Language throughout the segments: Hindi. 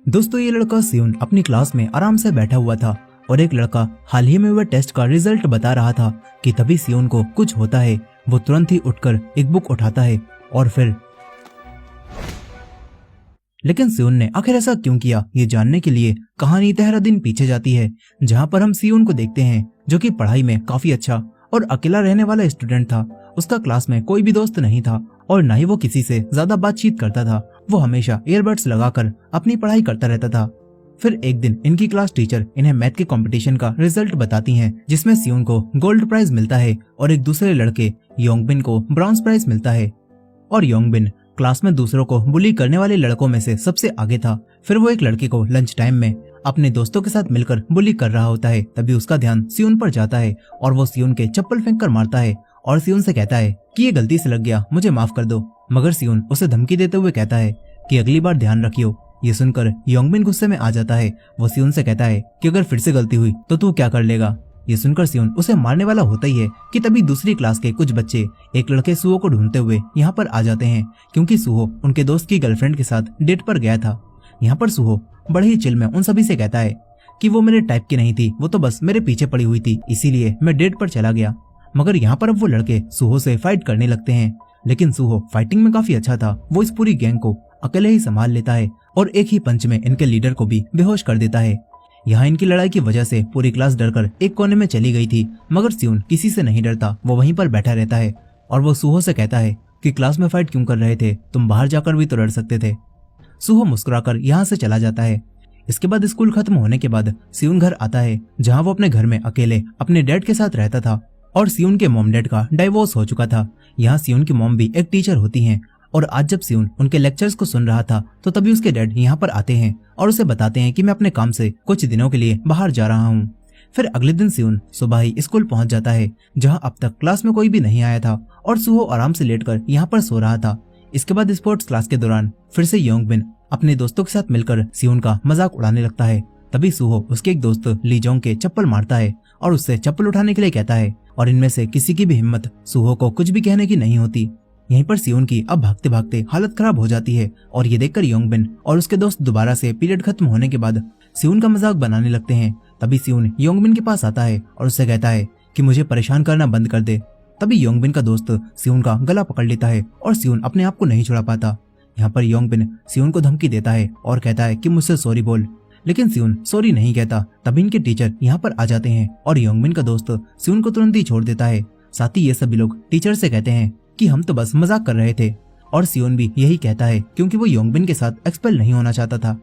दोस्तों ये लड़का सियोन अपनी क्लास में आराम से बैठा हुआ था और एक लड़का हाल ही में हुए टेस्ट का रिजल्ट बता रहा था कि तभी सियोन को कुछ होता है। वो तुरंत ही उठकर एक बुक उठाता है और फिर लेकिन सियोन ने आखिर ऐसा क्यों किया, ये जानने के लिए कहानी 13 दिन पीछे जाती है, जहाँ पर हम सियोन को देखते हैं जो कि पढ़ाई में काफी अच्छा और अकेला रहने वाला स्टूडेंट था। उसका क्लास में कोई भी दोस्त नहीं था और न ही वो किसी से ज्यादा बातचीत करता था। वो हमेशा ईयरबड्स लगाकर अपनी पढ़ाई करता रहता था। फिर एक दिन इनकी क्लास टीचर इन्हें मैथ के कंपटीशन का रिजल्ट बताती हैं, जिसमें सियोन को गोल्ड प्राइज मिलता है और एक दूसरे लड़के योंगबिन को ब्रॉन्ज प्राइज मिलता है। और योंगबिन क्लास में दूसरों को बुली करने वाले लड़कों में से सबसे आगे था। फिर वो एक लड़के को लंच टाइम में अपने दोस्तों के साथ मिलकर बुली कर रहा होता है। तभी उसका ध्यान सियोन पर जाता है और वो सियोन के चप्पल फेंक कर मारता है और सियोन से कहता है कि ये गलती से लग गया, मुझे माफ कर दो। मगर सियोन उसे धमकी देते हुए कहता है कि अगली बार ध्यान रखियो। ये सुनकर योंगबिन गुस्से में आ जाता है। वो सियोन से कहता है कि अगर फिर से गलती हुई तो तू क्या कर लेगा। ये सुनकर सियोन उसे मारने वाला होता ही है कि तभी दूसरी क्लास के कुछ बच्चे एक लड़के सुहो को ढूंढते हुए यहाँ पर आ जाते हैं, क्योंकि सुहो उनके दोस्त की गर्लफ्रेंड के साथ डेट पर गया था। यहाँ पर सुहो बड़े ही चिल में उन सभी से कहता है कि वो मेरे टाइप की नहीं थी, वो तो बस मेरे पीछे पड़ी हुई थी, इसीलिए मैं डेट पर चला गया। मगर यहाँ पर अब वो लड़के सुहो से फाइट करने लगते हैं, लेकिन सुहो फाइटिंग में काफी अच्छा था। वो इस पूरी गैंग को अकेले ही संभाल लेता है और एक ही पंच में इनके लीडर को भी बेहोश कर देता है। यहाँ इनकी लड़ाई की वजह से पूरी क्लास डरकर एक कोने में चली गई थी, मगर सियोन किसी से नहीं डरता। वो वहीं पर बैठा रहता है और वो सुहो से कहता है कि क्लास में फाइट क्यों कर रहे थे, तुम बाहर जाकर भी तो लड़ सकते थे। सुहो मुस्कुराकर यहाँ से चला जाता है। इसके बाद स्कूल खत्म होने के बाद सियोन घर आता है, जहाँ वो अपने घर में अकेले अपने डैड के साथ रहता था और सियोन के मॉम डैड का डाइवोर्स हो चुका था। यहाँ सियोन की मॉम भी एक टीचर होती हैं और आज जब सियोन उनके लेक्चर्स को सुन रहा था तो तभी उसके डैड यहाँ पर आते हैं और उसे बताते हैं कि मैं अपने काम से कुछ दिनों के लिए बाहर जा रहा हूँ। फिर अगले दिन सियोन सुबह ही स्कूल पहुंच जाता है, जहाँ अब तक क्लास में कोई भी नहीं आया था और सुहो आराम से लेटकर यहाँ पर सो रहा था। इसके बाद स्पोर्ट्स क्लास के दौरान फिर से योंगबिन अपने दोस्तों के साथ मिलकर सियोन का मजाक उड़ाने लगता है। तभी सुहो उसके एक दोस्त लीजोंग के चप्पल मारता है और उससे चप्पल उठाने के लिए कहता है और इनमें से किसी की भी हिम्मत सुहो को कुछ भी कहने की नहीं होती। यहीं पर सियोन की अब भागते भागते हालत खराब हो जाती है और ये देखकर योंगबिन और उसके दोस्त दोबारा से पीरियड खत्म होने के बाद सियोन का मजाक बनाने लगते हैं। तभी सियोन योंगबिन के पास आता है और उससे कहता है कि मुझे परेशान करना बंद कर दे। तभी योंगबिन का दोस्त सियोन का गला पकड़ लेता है और सियोन अपने आप को नहीं छुड़ा पाता। यहाँ पर योंगबिन सियोन को धमकी देता है और कहता है कि मुझसे सॉरी बोल, लेकिन सियोन सॉरी नहीं कहता। तभी इनके टीचर यहाँ पर आ जाते हैं और योंगबिन का दोस्त सियोन को तुरंत ही छोड़ देता है। साथ ही ये सभी लोग टीचर से कहते हैं कि हम तो बस मजाक कर रहे थे और सियोन भी यही कहता है, क्योंकि वो योंगबिन के साथ एक्सपेल नहीं होना चाहता था।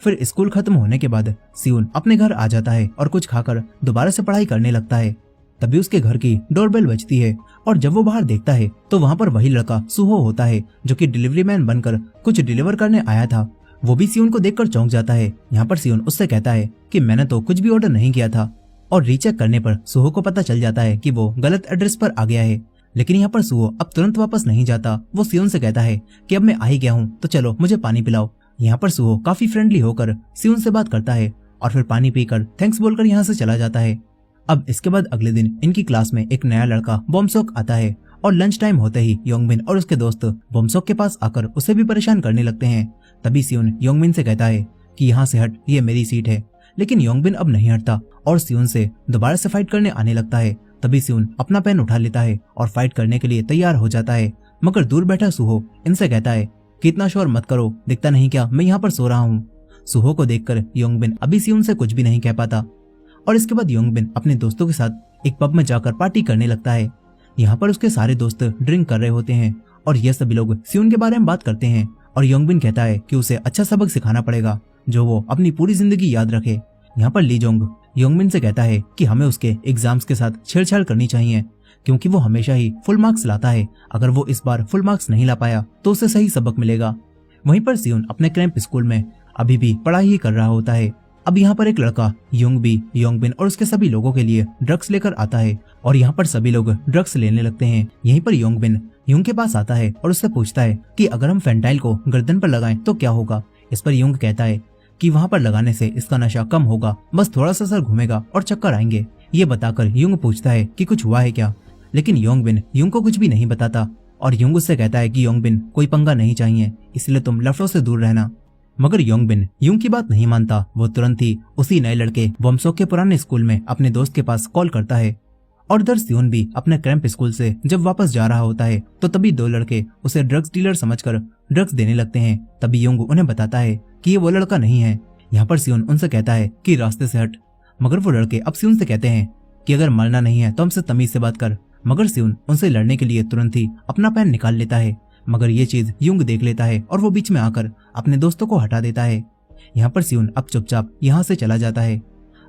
फिर स्कूल खत्म होने के बाद सियोन अपने घर आ जाता है और कुछ खाकर दोबारा से पढ़ाई करने लगता है। तभी उसके घर की डोरबेल बजती है और जब वो बाहर देखता है तो वहाँ पर वही लड़का सुहो होता है, जो कि डिलीवरी मैन बनकर कुछ डिलीवर करने आया था। वो भी सियोन को देखकर चौंक जाता है। यहाँ पर सियोन उससे कहता है कि मैंने तो कुछ भी ऑर्डर नहीं किया था और रीचेक करने पर सुहो को पता चल जाता है कि वो गलत एड्रेस पर आ गया है। लेकिन यहाँ पर सुहो अब तुरंत वापस नहीं जाता। वो सियोन से कहता है कि अब मैं आ ही गया हूँ तो चलो मुझे पानी पिलाओ। यहाँ पर सुहो काफी फ्रेंडली होकर सियोन से बात करता है और फिर पानी पीकर थैंक्स बोलकर यहाँ से चला जाता है। अब इसके बाद अगले दिन इनकी क्लास में एक नया लड़का बॉम्सोक आता है और लंच टाइम होते ही योंगबिन और उसके दोस्त बॉम्सोक के पास आकर उसे भी परेशान करने लगते हैं। तभी सियोन योंगबिन से कहता है कि यहाँ से हट, ये मेरी सीट है। लेकिन योंगबिन अब नहीं हटता और सियोन से दोबारा से फाइट करने आने लगता है। तभी सियोन अपना पेन उठा लेता है और फाइट करने के लिए तैयार हो जाता है, मगर दूर बैठा सुहो इनसे कहता है कि इतना शोर मत करो, दिखता नहीं क्या मैं यहाँ पर सो रहा हूँ। सुहो को देखकर योंगबिन अभी सियोन से कुछ भी नहीं कह पाता और इसके बाद योंगबिन अपने दोस्तों के साथ एक पब में जाकर पार्टी करने लगता है। यहाँ पर उसके सारे दोस्त ड्रिंक कर रहे होते हैं और ये सभी लोग सियोन के बारे में बात करते हैं और योंगबिन कहता है कि उसे अच्छा सबक सिखाना पड़ेगा जो वो अपनी पूरी जिंदगी याद रखे। यहाँ पर लीजोंग योंगबिन से कहता है कि हमें उसके एग्जाम्स के साथ छेड़छाड़ करनी चाहिए, क्योंकि वो हमेशा ही फुल मार्क्स लाता है। अगर वो इस बार फुल मार्क्स नहीं ला पाया तो उसे सही सबक मिलेगा। वहीं पर सियोन अपने क्रैम्प स्कूल में अभी भी पढ़ाई ही कर रहा होता है। अब यहाँ पर एक लड़का योंगबी योंगबिन और उसके सभी लोगों के लिए ड्रग्स लेकर आता है और यहाँ पर सभी लोग ड्रग्स लेने लगते हैं। यहीं पर योंगबिन यूंग के पास आता है और उससे पूछता है कि अगर हम फेंटाइल को गर्दन पर लगाएं तो क्या होगा। इस पर यूंग कहता है कि वहाँ पर लगाने से इसका नशा कम होगा, बस थोड़ा सा सर घूमेगा और चक्कर आएंगे। ये बताकर यूंग पूछता है कि कुछ हुआ है क्या, लेकिन योंगबिन यूंग को कुछ भी नहीं बताता और यूंग उससे कहता है कि योंगबिन कोई पंगा नहीं चाहिए, इसलिए तुम लफड़ों से दूर रहना। मगर योंगबिन यूंग की बात नहीं मानता। वो तुरंत ही उसी नए लड़के वोमसोक के पुराने स्कूल में अपने दोस्त के पास कॉल करता है। और इधर सियोन भी अपने क्रैम्प स्कूल से जब वापस जा रहा होता है तो तभी दो लड़के उसे ड्रग्स डीलर समझकर ड्रग्स देने लगते हैं। तभी योंग उन्हें बताता है कि ये वो लड़का नहीं है। यहाँ पर सियोन उनसे कहता है कि रास्ते से हट। मगर वो लड़के अब सियोन से कहते हैं कि अगर मरना नहीं है तो हमसे तमीज से बात कर। मगर सियोन उनसे लड़ने के लिए तुरंत ही अपना पेन निकाल लेता है। मगर ये चीज युंग देख लेता है और वो बीच में आकर अपने दोस्तों को हटा देता है। यहाँ पर सियोन अब चुपचाप यहाँ से चला जाता है।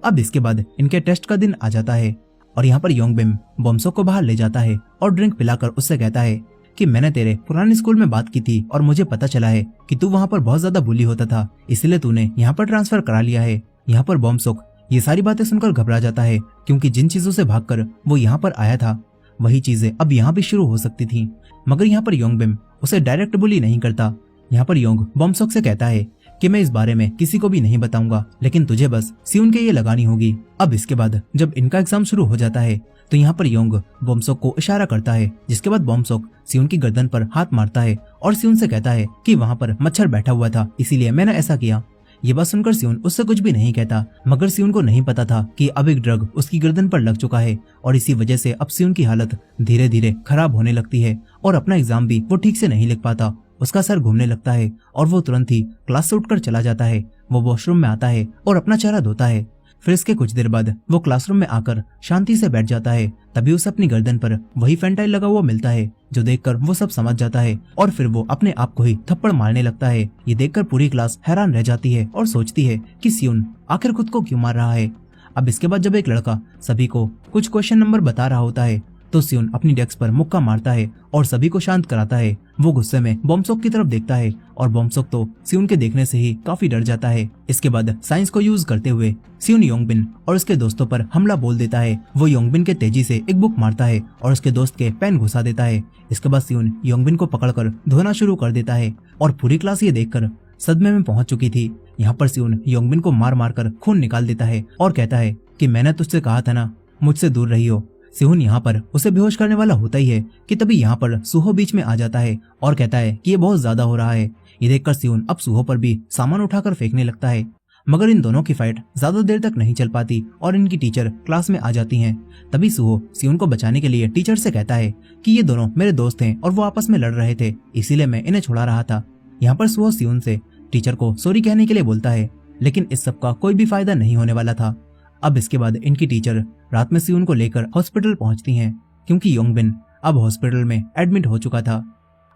अब इसके बाद इनके टेस्ट का दिन आ जाता है और यहाँ पर योंगबिम वोमसोक को बाहर ले जाता है और ड्रिंक पिलाकर उससे कहता है कि मैंने तेरे पुराने स्कूल में बात की थी और मुझे पता चला है कि तू वहाँ पर बहुत ज्यादा बुली होता था, इसलिए तूने यहाँ पर ट्रांसफर करा लिया है। यहाँ पर वोमसोक ये सारी बातें सुनकर घबरा जाता है क्योंकि जिन चीजों से भागकर वो यहाँ पर आया था वही चीजें अब यहाँ भी शुरू हो सकती थी। मगर यहाँ पर योंगबिम उसे डायरेक्ट बुली नहीं करता। यहाँ पर योंग वोमसोक से कहता है कि मैं इस बारे में किसी को भी नहीं बताऊंगा, लेकिन तुझे बस सियोन के ये लगानी होगी। अब इसके बाद जब इनका एग्जाम शुरू हो जाता है तो यहाँ पर योंग वोमसोक को इशारा करता है, जिसके बाद वोमसोक सियोन की गर्दन पर हाथ मारता है और सियोन से कहता है कि वहाँ पर मच्छर बैठा हुआ था इसीलिए मैंने ऐसा किया। ये बात सुनकर सियोन उससे कुछ भी नहीं कहता। मगर सियोन को नहीं पता था कि अब एक ड्रग उसकी गर्दन पर लग चुका है और इसी वजह से अब सियोन की हालत धीरे धीरे खराब होने लगती है और अपना एग्जाम भी वो ठीक से नहीं लिख पाता। उसका सर घूमने लगता है और वो तुरंत ही क्लास से उठकर चला जाता है। वो वॉशरूम में आता है और अपना चेहरा धोता है। फिर इसके कुछ देर बाद वो क्लासरूम में आकर शांति से बैठ जाता है। तभी उसे अपनी गर्दन पर वही फेंटाइल लगा हुआ मिलता है, जो देखकर वो सब समझ जाता है और फिर वो अपने आप को ही थप्पड़ मारने लगता है। ये देखकर पूरी क्लास हैरान रह जाती है और सोचती है कि सियोन आखिर खुद को क्यों मार रहा है। अब इसके बाद जब एक लड़का सभी को कुछ क्वेश्चन नंबर बता रहा होता है तो सियोन अपनी डेस्क पर मुक्का मारता है और सभी को शांत कराता है। वो गुस्से में वोमसोक की तरफ देखता है और वोमसोक तो सियोन के देखने से ही काफी डर जाता है। इसके बाद साइंस को यूज करते हुए सियोन योंगबिन और उसके दोस्तों पर हमला बोल देता है। वो योंगबिन के तेजी से एक बुक मारता है और उसके दोस्त के पेन घुसा देता है। इसके बाद सियोन योंगबिन को पकड़कर धोना शुरू कर देता है और पूरी क्लास ये देखकर सदमे में पहुंच चुकी थी। यहाँ पर सियोन योंगबिन को मार मार कर खून निकाल देता है और कहता है कि मैंने तुझसे कहा था ना, मुझसे दूर रही हो। सियोन यहाँ पर उसे बेहोश करने वाला होता ही है कि तभी यहाँ पर सुहो बीच में आ जाता है और कहता है कि ये बहुत ज्यादा हो रहा है। ये देखकर सियोन अब सुहो पर भी सामान उठाकर फेंकने लगता है। मगर इन दोनों की फाइट ज्यादा देर तक नहीं चल पाती और इनकी टीचर क्लास में आ जाती हैं। तभी सुहो सियोन को बचाने के लिए टीचर से कहता है कि ये दोनों मेरे दोस्त हैं और वो आपस में लड़ रहे थे, इसीलिए मैं इन्हें छुड़ा रहा था। यहाँ पर सुहो सियोन से टीचर को सॉरी कहने के लिए बोलता है, लेकिन इस सब का कोई भी फायदा नहीं होने वाला था। अब इसके बाद इनकी टीचर रात में सियोन को लेकर हॉस्पिटल पहुंचती हैं क्योंकि योंगबिन अब हॉस्पिटल में एडमिट हो चुका था।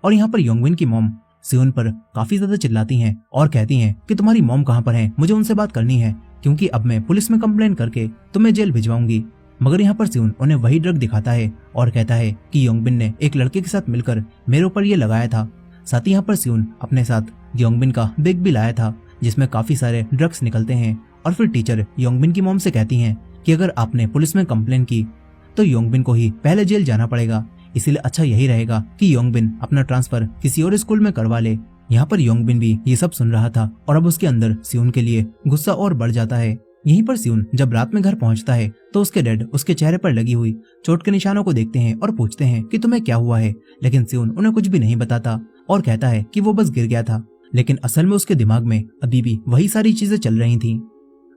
और यहाँ पर योंगबिन की मॉम सियोन पर काफी ज्यादा चिल्लाती हैं और कहती हैं कि तुम्हारी मॉम कहाँ पर है, मुझे उनसे बात करनी है क्योंकि अब मैं पुलिस में कंप्लेन करके तुम्हें जेल भिजवाऊंगी। मगर यहाँ पर सियोन उन्हें वही ड्रग दिखाता है और कहता है कि योंगबिन ने एक लड़के के साथ मिलकर मेरे ऊपर ये लगाया था। साथ ही यहाँ पर सियोन अपने साथ योंगबिन का बैग भी लाया था जिसमें काफी सारे ड्रग्स निकलते हैं। और फिर टीचर योंगबिन की मॉम से कहती हैं कि अगर आपने पुलिस में कंप्लेन की तो योंगबिन को ही पहले जेल जाना पड़ेगा, इसीलिए अच्छा यही रहेगा कि योंगबिन अपना ट्रांसफर किसी और स्कूल में करवा ले। यहाँ पर योंगबिन भी ये सब सुन रहा था और अब उसके अंदर सियोन के लिए गुस्सा और बढ़ जाता है। यहीं पर सियोन जब रात में घर पहुंचता है तो उसके डैड उसके चेहरे पर लगी हुई चोट के निशानों को देखते हैं और पूछते हैं कि तुम्हें क्या हुआ है, लेकिन सियोन उन्हें कुछ भी नहीं बताता और कहता है कि वो बस गिर गया था, लेकिन असल में उसके दिमाग में अभी भी वही सारी चीजें चल रही थी।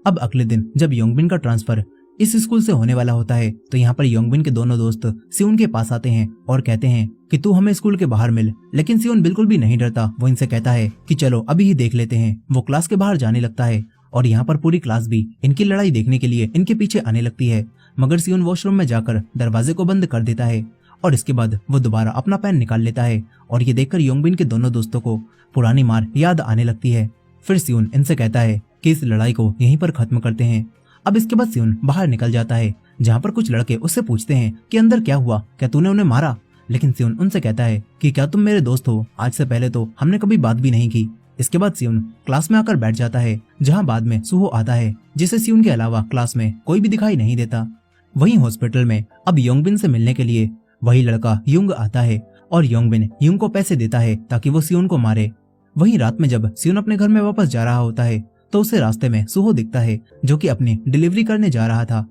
अब अगले दिन जब योंगबिन का ट्रांसफर इस स्कूल से होने वाला होता है तो यहाँ पर योंगबिन के दोनों दोस्त सियोन के पास आते हैं और कहते हैं कि तू हमें स्कूल के बाहर मिल, लेकिन सियोन बिल्कुल भी नहीं डरता। वो इनसे कहता है कि चलो अभी ही देख लेते हैं। वो क्लास के बाहर जाने लगता है और यहाँ पर पूरी क्लास भी इनकी लड़ाई देखने के लिए इनके पीछे आने लगती है। मगर सियोन वॉशरूम में जाकर दरवाजे को बंद कर देता है और इसके बाद वो दोबारा अपना पेन निकाल लेता है और ये देखकर योंगबिन के दोनों दोस्तों को पुरानी मार याद आने लगती है। फिर सियोन इनसे कहता है कि इस लड़ाई को यहीं पर खत्म करते हैं। अब इसके बाद सियोन बाहर निकल जाता है जहाँ पर कुछ लड़के उससे पूछते हैं कि अंदर क्या हुआ, क्या तूने उन्हें मारा? लेकिन सियोन उनसे कहता है कि क्या तुम मेरे दोस्त हो, आज से पहले तो हमने कभी बात भी नहीं की। इसके बाद सियोन क्लास में आकर बैठ जाता है जहाँ बाद में सुहो आता है, जिसे सियोन के अलावा क्लास में कोई भी दिखाई नहीं देता। वहीं हॉस्पिटल में अब योंगबिन से मिलने के लिए वही लड़का युंग आता है और योंगबिन युंग को पैसे देता है ताकि वो सियोन को मारे। वहीं रात में जब सियोन अपने घर में वापस जा रहा होता है तो उसे रास्ते में सुहो दिखता है जो कि अपनी डिलीवरी करने जा रहा था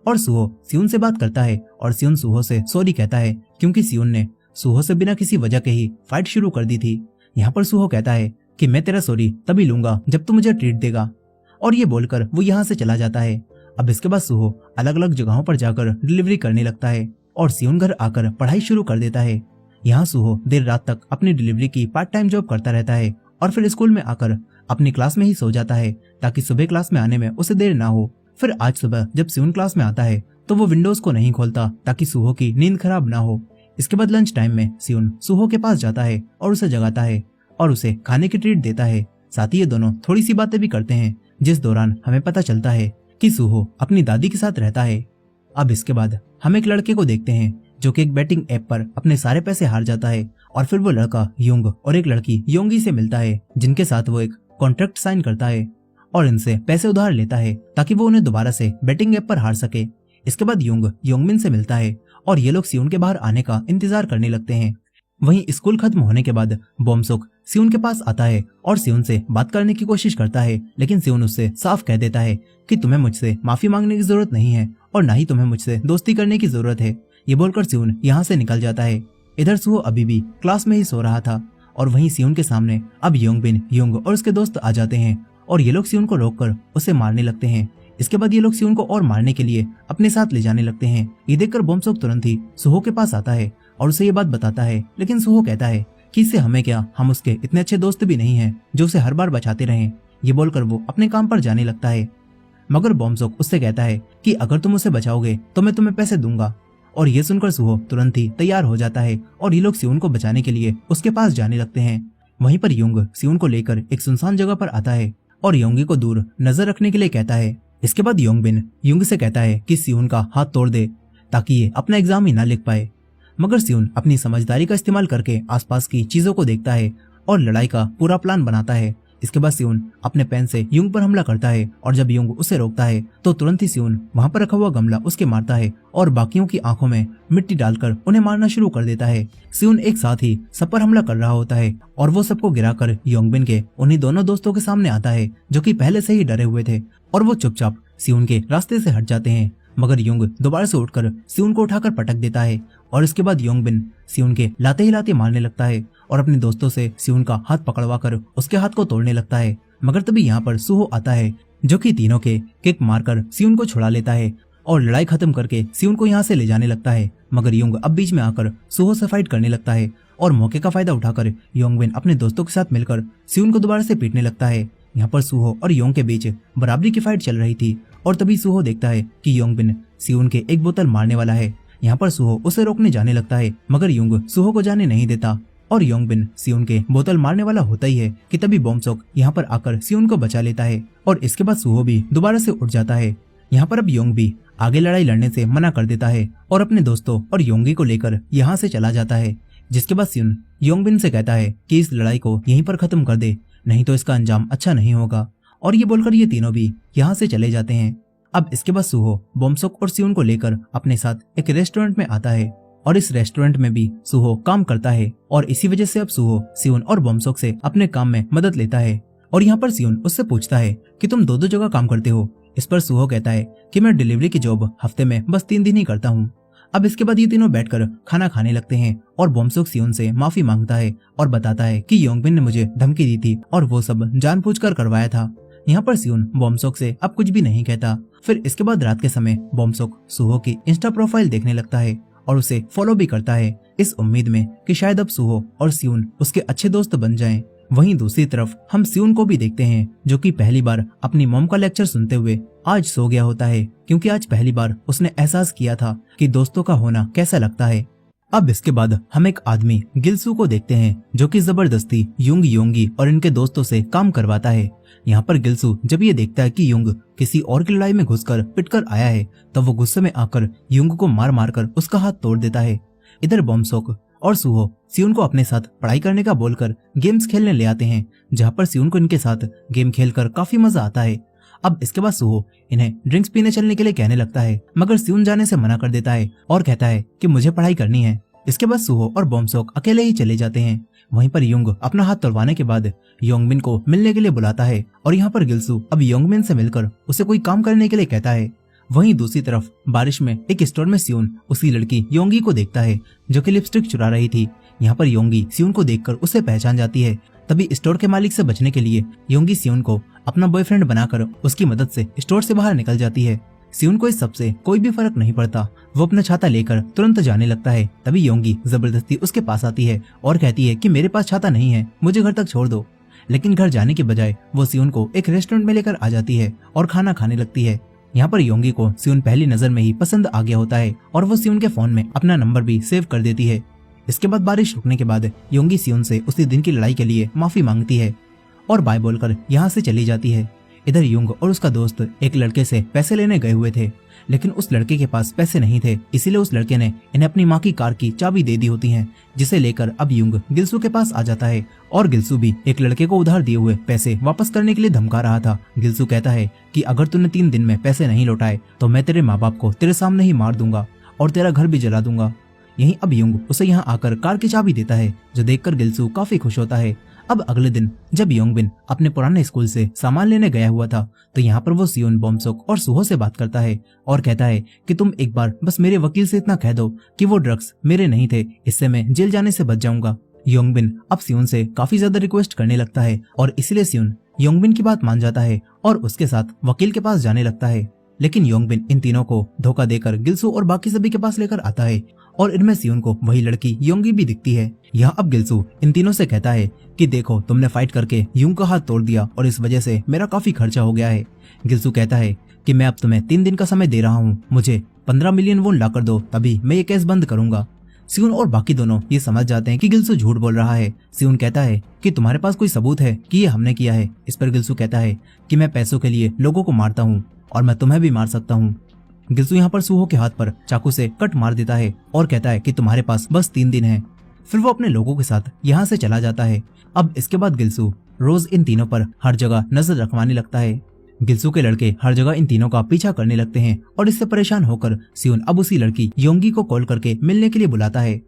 और सुहो सियोन से बात करता है और सियोन सुहो से सॉरी कहता है क्योंकि सियोन ने सुहो से बिना किसी वजह के ही फाइट शुरू कर दी थी। यहाँ पर सुहो कहता है कि मैं तेरा सॉरी तभी लूंगा जब तू मुझे ट्रीट देगा, और ये बोलकर वो यहाँ से चला जाता है। अब इसके बाद सुहो अलग अलग जगहों पर जाकर डिलीवरी करने लगता है और सियोन घर आकर पढ़ाई शुरू कर देता है। यहाँ सुहो देर रात तक अपनी डिलीवरी की पार्ट टाइम जॉब करता रहता है और फिर स्कूल में आकर अपनी क्लास में ही सो जाता है ताकि सुबह क्लास में आने में उसे देर ना हो। फिर आज सुबह जब सियोन क्लास में आता है तो वो विंडोज को नहीं खोलता ताकि सुहो की नींद खराब ना हो। इसके बाद लंच टाइम में सियोन सुहो के पास जाता है और उसे जगाता है और उसे खाने की ट्रीट देता है। साथ ही ये दोनों थोड़ी सी बातें भी करते हैं, जिस दौरान हमें पता चलता है कि सुहो अपनी दादी के साथ रहता है। अब इसके बाद हम एक लड़के को देखते हैं जो कि एक बैटिंग ऐप पर अपने सारे पैसे हार जाता है और फिर वो लड़का युंग और एक लड़की योंगी से मिलता है, जिनके साथ वो एक कॉन्ट्रैक्ट साइन करता है और इनसे पैसे उधार लेता है ताकि वो उन्हें दोबारा से बैटिंग ऐप पर हार सके। इसके बाद युंग योंगमिन से मिलता है और ये लोग सियोन के बाहर आने का इंतजार करने लगते हैं। वहीं स्कूल खत्म होने के बाद बोमसुक सियोन के पास आता है और सियोन से बात करने की कोशिश करता है, लेकिन सियोन उससे साफ कह देता है कि तुम्हें मुझसे माफी मांगने की जरूरत नहीं है और ना ही तुम्हें मुझसे दोस्ती करने की जरूरत है। ये बोलकर सियोन यहाँ से निकल जाता है। इधर सुहो अभी भी क्लास में ही सो रहा था और वहीं सियोन के सामने अब योंगबिन, युंग और उसके दोस्त आ जाते हैं और ये लोग सियोन को रोककर उसे मारने लगते हैं। इसके बाद ये लोग सियोन को और मारने के लिए अपने साथ ले जाने लगते हैं। ये देखकर बोमसुक तुरंत ही सुहो के पास आता है और उसे ये बात बताता है, लेकिन सुहो कहता है कि इससे हमें क्या, हम उसके इतने अच्छे दोस्त भी नहीं हैं जो उसे हर बार बचाते रहें। ये बोलकर वो अपने काम पर जाने लगता है, मगर बोमसुक उससे कहता है कि अगर तुम उसे बचाओगे तो मैं तुम्हें पैसे दूंगा। और ये सुनकर सुहो तुरंत ही तैयार हो जाता है और ये लोग सियोन को बचाने के लिए उसके पास जाने लगते हैं। वहीं पर युंग सियोन को लेकर एक सुनसान जगह पर आता है और योंगी को दूर नजर रखने के लिए कहता है। इसके बाद योंगबिन युंग से कहता है कि सियोन का हाथ तोड़ दे ताकि ये अपना एग्जाम ही ना लिख पाए, मगर सियोन अपनी समझदारी का इस्तेमाल करके आसपास की चीजों को देखता है और लड़ाई का पूरा प्लान बनाता है। इसके बाद सियोन अपने पेन से युंग पर हमला करता है और जब युंग उसे रोकता है तो तुरंत ही सियोन वहां पर रखा हुआ गमला उसके मारता है और बाकियों की आंखों में मिट्टी डालकर उन्हें मारना शुरू कर देता है। सियोन एक साथ ही सब पर हमला कर रहा होता है और वो सबको गिराकर योंगबिन के उन्हीं दोनों दोस्तों के सामने आता है जो कि पहले से ही डरे हुए थे और वो चुपचाप सियोन के रास्ते से हट जाते हैं। मगर युंग दोबारा से उठकर सियोन को उठाकर पटक देता है और इसके बाद योंगबिन सियोन के लाते ही लाते मारने लगता है और अपने दोस्तों से सियोन का हाथ पकड़वा कर उसके हाथ को तोड़ने लगता है। मगर तभी यहाँ पर सुहो आता है जो कि तीनों के किक मारकर सियोन को छुड़ा लेता है और लड़ाई खत्म करके सियोन को यहाँ से ले जाने लगता है। मगर युंग अब बीच में आकर सुहो से फाइट करने लगता है और मौके का फायदा उठाकर योंगबिन अपने दोस्तों के साथ मिलकर सियोन को दोबारा से पीटने लगता है। यहाँ पर सुहो और योंग के बीच बराबरी की फाइट चल रही थी और तभी सुहो देखता है कि योंगबिन सियोन के एक बोतल मारने वाला है। यहाँ पर सुहो उसे रोकने जाने लगता है, मगर युंग सुहो को जाने नहीं देता और योंगबिन सियोन के बोतल मारने वाला होता ही है कि तभी बोमसुक यहाँ पर आकर सियोन को बचा लेता है और इसके बाद सुहो भी दोबारा से उठ जाता है। यहाँ पर अब योंग भी आगे लड़ाई लड़ने से मना कर देता है और अपने दोस्तों और योंगी को लेकर यहाँ से चला जाता है। जिसके बाद सियोन योंगबिन से कहता है कि इस लड़ाई को यहीं पर खत्म कर दे, नहीं तो इसका अंजाम अच्छा नहीं होगा, और ये बोलकर ये तीनों भी यहाँ से चले जाते हैं। अब इसके बाद सुहो बोमसुक और सियोन को लेकर अपने साथ एक रेस्टोरेंट में आता है और इस रेस्टोरेंट में भी सुहो काम करता है और इसी वजह से अब सुहो सियोन और बोमसुक से अपने काम में मदद लेता है। और यहाँ पर सियोन उससे पूछता है कि तुम दो जगह काम करते हो। इस पर सुहो कहता है कि मैं डिलीवरी की जॉब हफ्ते में बस 3 दिन ही करता हूँ। अब इसके बाद ये तीनों बैठकर खाना खाने लगते हैं और बोमसुक सियोन से माफी मांगता है और बताता है कि योंगबिन ने मुझे धमकी दी थी और वो सब जानबूझकर करवाया था। यहाँ पर सियोन बोमसुक से अब कुछ भी नहीं कहता। फिर इसके बाद रात के समय बोमसुक सुहो की इंस्टा प्रोफाइल देखने लगता है और उसे फॉलो भी करता है, इस उम्मीद में कि शायद अब सुहो और सियोन उसके अच्छे दोस्त बन जाएं। वहीं दूसरी तरफ हम सियोन को भी देखते हैं जो कि पहली बार अपनी मॉम का लेक्चर सुनते हुए आज सो गया होता है, क्योंकि आज पहली बार उसने एहसास किया था कि दोस्तों का होना कैसा लगता है। अब इसके बाद हम एक आदमी गिलसू को देखते हैं जो कि जबरदस्ती युंग, योंगी और इनके दोस्तों से काम करवाता है। यहाँ पर गिलसू जब ये देखता है कि युंग किसी और की लड़ाई में घुसकर पिटकर आया है तब वो गुस्से में आकर युंग को मार मार कर उसका हाथ तोड़ देता है। इधर बोमसुक और सुहो सियोन को अपने साथ पढ़ाई करने का बोलकर गेम्स खेलने ले आते हैं, जहाँ पर सियोन को इनके साथ गेम खेलकर काफी मजा आता है। अब इसके बाद सुहो इन्हें ड्रिंक्स पीने चलने के लिए कहने लगता है, मगर सियोन जाने से मना कर देता है और कहता है कि मुझे पढ़ाई करनी है। इसके बाद सुहो और बोमसुक अकेले ही चले जाते हैं। वहीं पर युंग अपना हाथ तोड़वाने के बाद योंगबिन को मिलने के लिए बुलाता है और यहाँ पर गिलसू अब योंगबिन से मिलकर उसे कोई काम करने के लिए कहता है। वहीं दूसरी तरफ बारिश में एक स्टोर में सियोन उसी लड़की योंगी को देखता है जो कि लिपस्टिक चुरा रही थी। यहाँ पर योंगी सियोन को देखकर उसे पहचान जाती है, तभी स्टोर के मालिक से बचने के लिए योंगी सियोन को अपना बॉयफ्रेंड बनाकर उसकी मदद से स्टोर से बाहर निकल जाती है। सियोन को इस सबसे कोई भी फर्क नहीं पड़ता, वो अपना छाता लेकर तुरंत जाने लगता है। तभी योंगी जबरदस्ती उसके पास आती है और कहती है कि मेरे पास छाता नहीं है, मुझे घर तक छोड़ दो। लेकिन घर जाने के बजाय वो सियोन को एक रेस्टोरेंट में लेकर आ जाती है और खाना खाने लगती है। यहाँ पर योंगी को सियोन पहली नजर में ही पसंद आ गया होता है और वो सियोन के फोन में अपना नंबर भी सेव कर देती है। इसके बाद बारिश रुकने के बाद योंगी सियोन से उसी दिन की लड़ाई के लिए माफी मांगती है और बाय बोलकर यहाँ से चली जाती है। इधर युंग और उसका दोस्त एक लड़के से पैसे लेने गए हुए थे, लेकिन उस लड़के के पास पैसे नहीं थे, इसीलिए उस लड़के ने इन्हें अपनी माँ की कार की चाबी दे दी होती है, जिसे लेकर अब युंग गिल्सू के पास आ जाता है और गिल्सू भी एक लड़के को उधार दिए हुए पैसे वापस करने के लिए धमका रहा था। गिल्सू कहता है कि अगर तूने 3 दिन में पैसे नहीं लौटाए तो मैं तेरे माँ बाप को तेरे सामने ही मार दूंगा और तेरा घर भी जला दूंगा। यहीं अब युंग उसे यहाँ आकर कार की चाबी देता है, जो देखकर गिल्सू काफी खुश होता है। अब अगले दिन जब योंगबिन अपने पुराने स्कूल से सामान लेने गया हुआ था तो यहाँ पर वो सियोन, बॉम्सोक और सुहो से बात करता है और कहता है कि तुम एक बार बस मेरे वकील से इतना कह दो कि वो ड्रग्स मेरे नहीं थे, इससे मैं जेल जाने से बच जाऊंगा। योंगबिन अब सियोन से काफी ज्यादा रिक्वेस्ट करने लगता है और इसीलिए सियोन योंगबिन की बात मान जाता है और उसके साथ वकील के पास जाने लगता है। लेकिन योंगबिन इन तीनों को धोखा देकर गिल्सू और बाकी सभी के पास लेकर आता है और इनमें सियोन को वही लड़की योंगी भी दिखती है। यहाँ अब गिल्सू इन तीनों से कहता है कि देखो, तुमने फाइट करके युंग का हाथ तोड़ दिया और इस वजह से मेरा काफी खर्चा हो गया है। गिल्सू कहता है कि मैं अब तुम्हें 3 दिन का समय दे रहा हूँ, मुझे 15 मिलियन वोन ला कर दो, तभी मैं ये केस बंद करूंगा। सियोन और बाकी दोनों ये समझ जाते हैं कि गिल्सू झूठ बोल रहा है। सियोन कहता है कि तुम्हारे पास कोई सबूत है कि ये हमने किया है। इस पर गिल्सू कहता है कि मैं पैसों के लिए लोगों को मारता हूँ और मैं तुम्हें भी मार सकता हूँ। गिल्सू यहाँ पर सुहो के हाथ पर चाकू से कट मार देता है और कहता है कि तुम्हारे पास बस 3 दिन है। फिर वो अपने लोगों के साथ यहाँ से चला जाता है। अब इसके बाद गिल्सू रोज इन तीनों पर हर जगह नजर रखवाने लगता है। गिल्सू के लड़के हर जगह इन तीनों का पीछा करने लगते हैं और इससे परेशान होकर सियोन अब उसी लड़की योंगी को कॉल करके मिलने के लिए बुलाता है।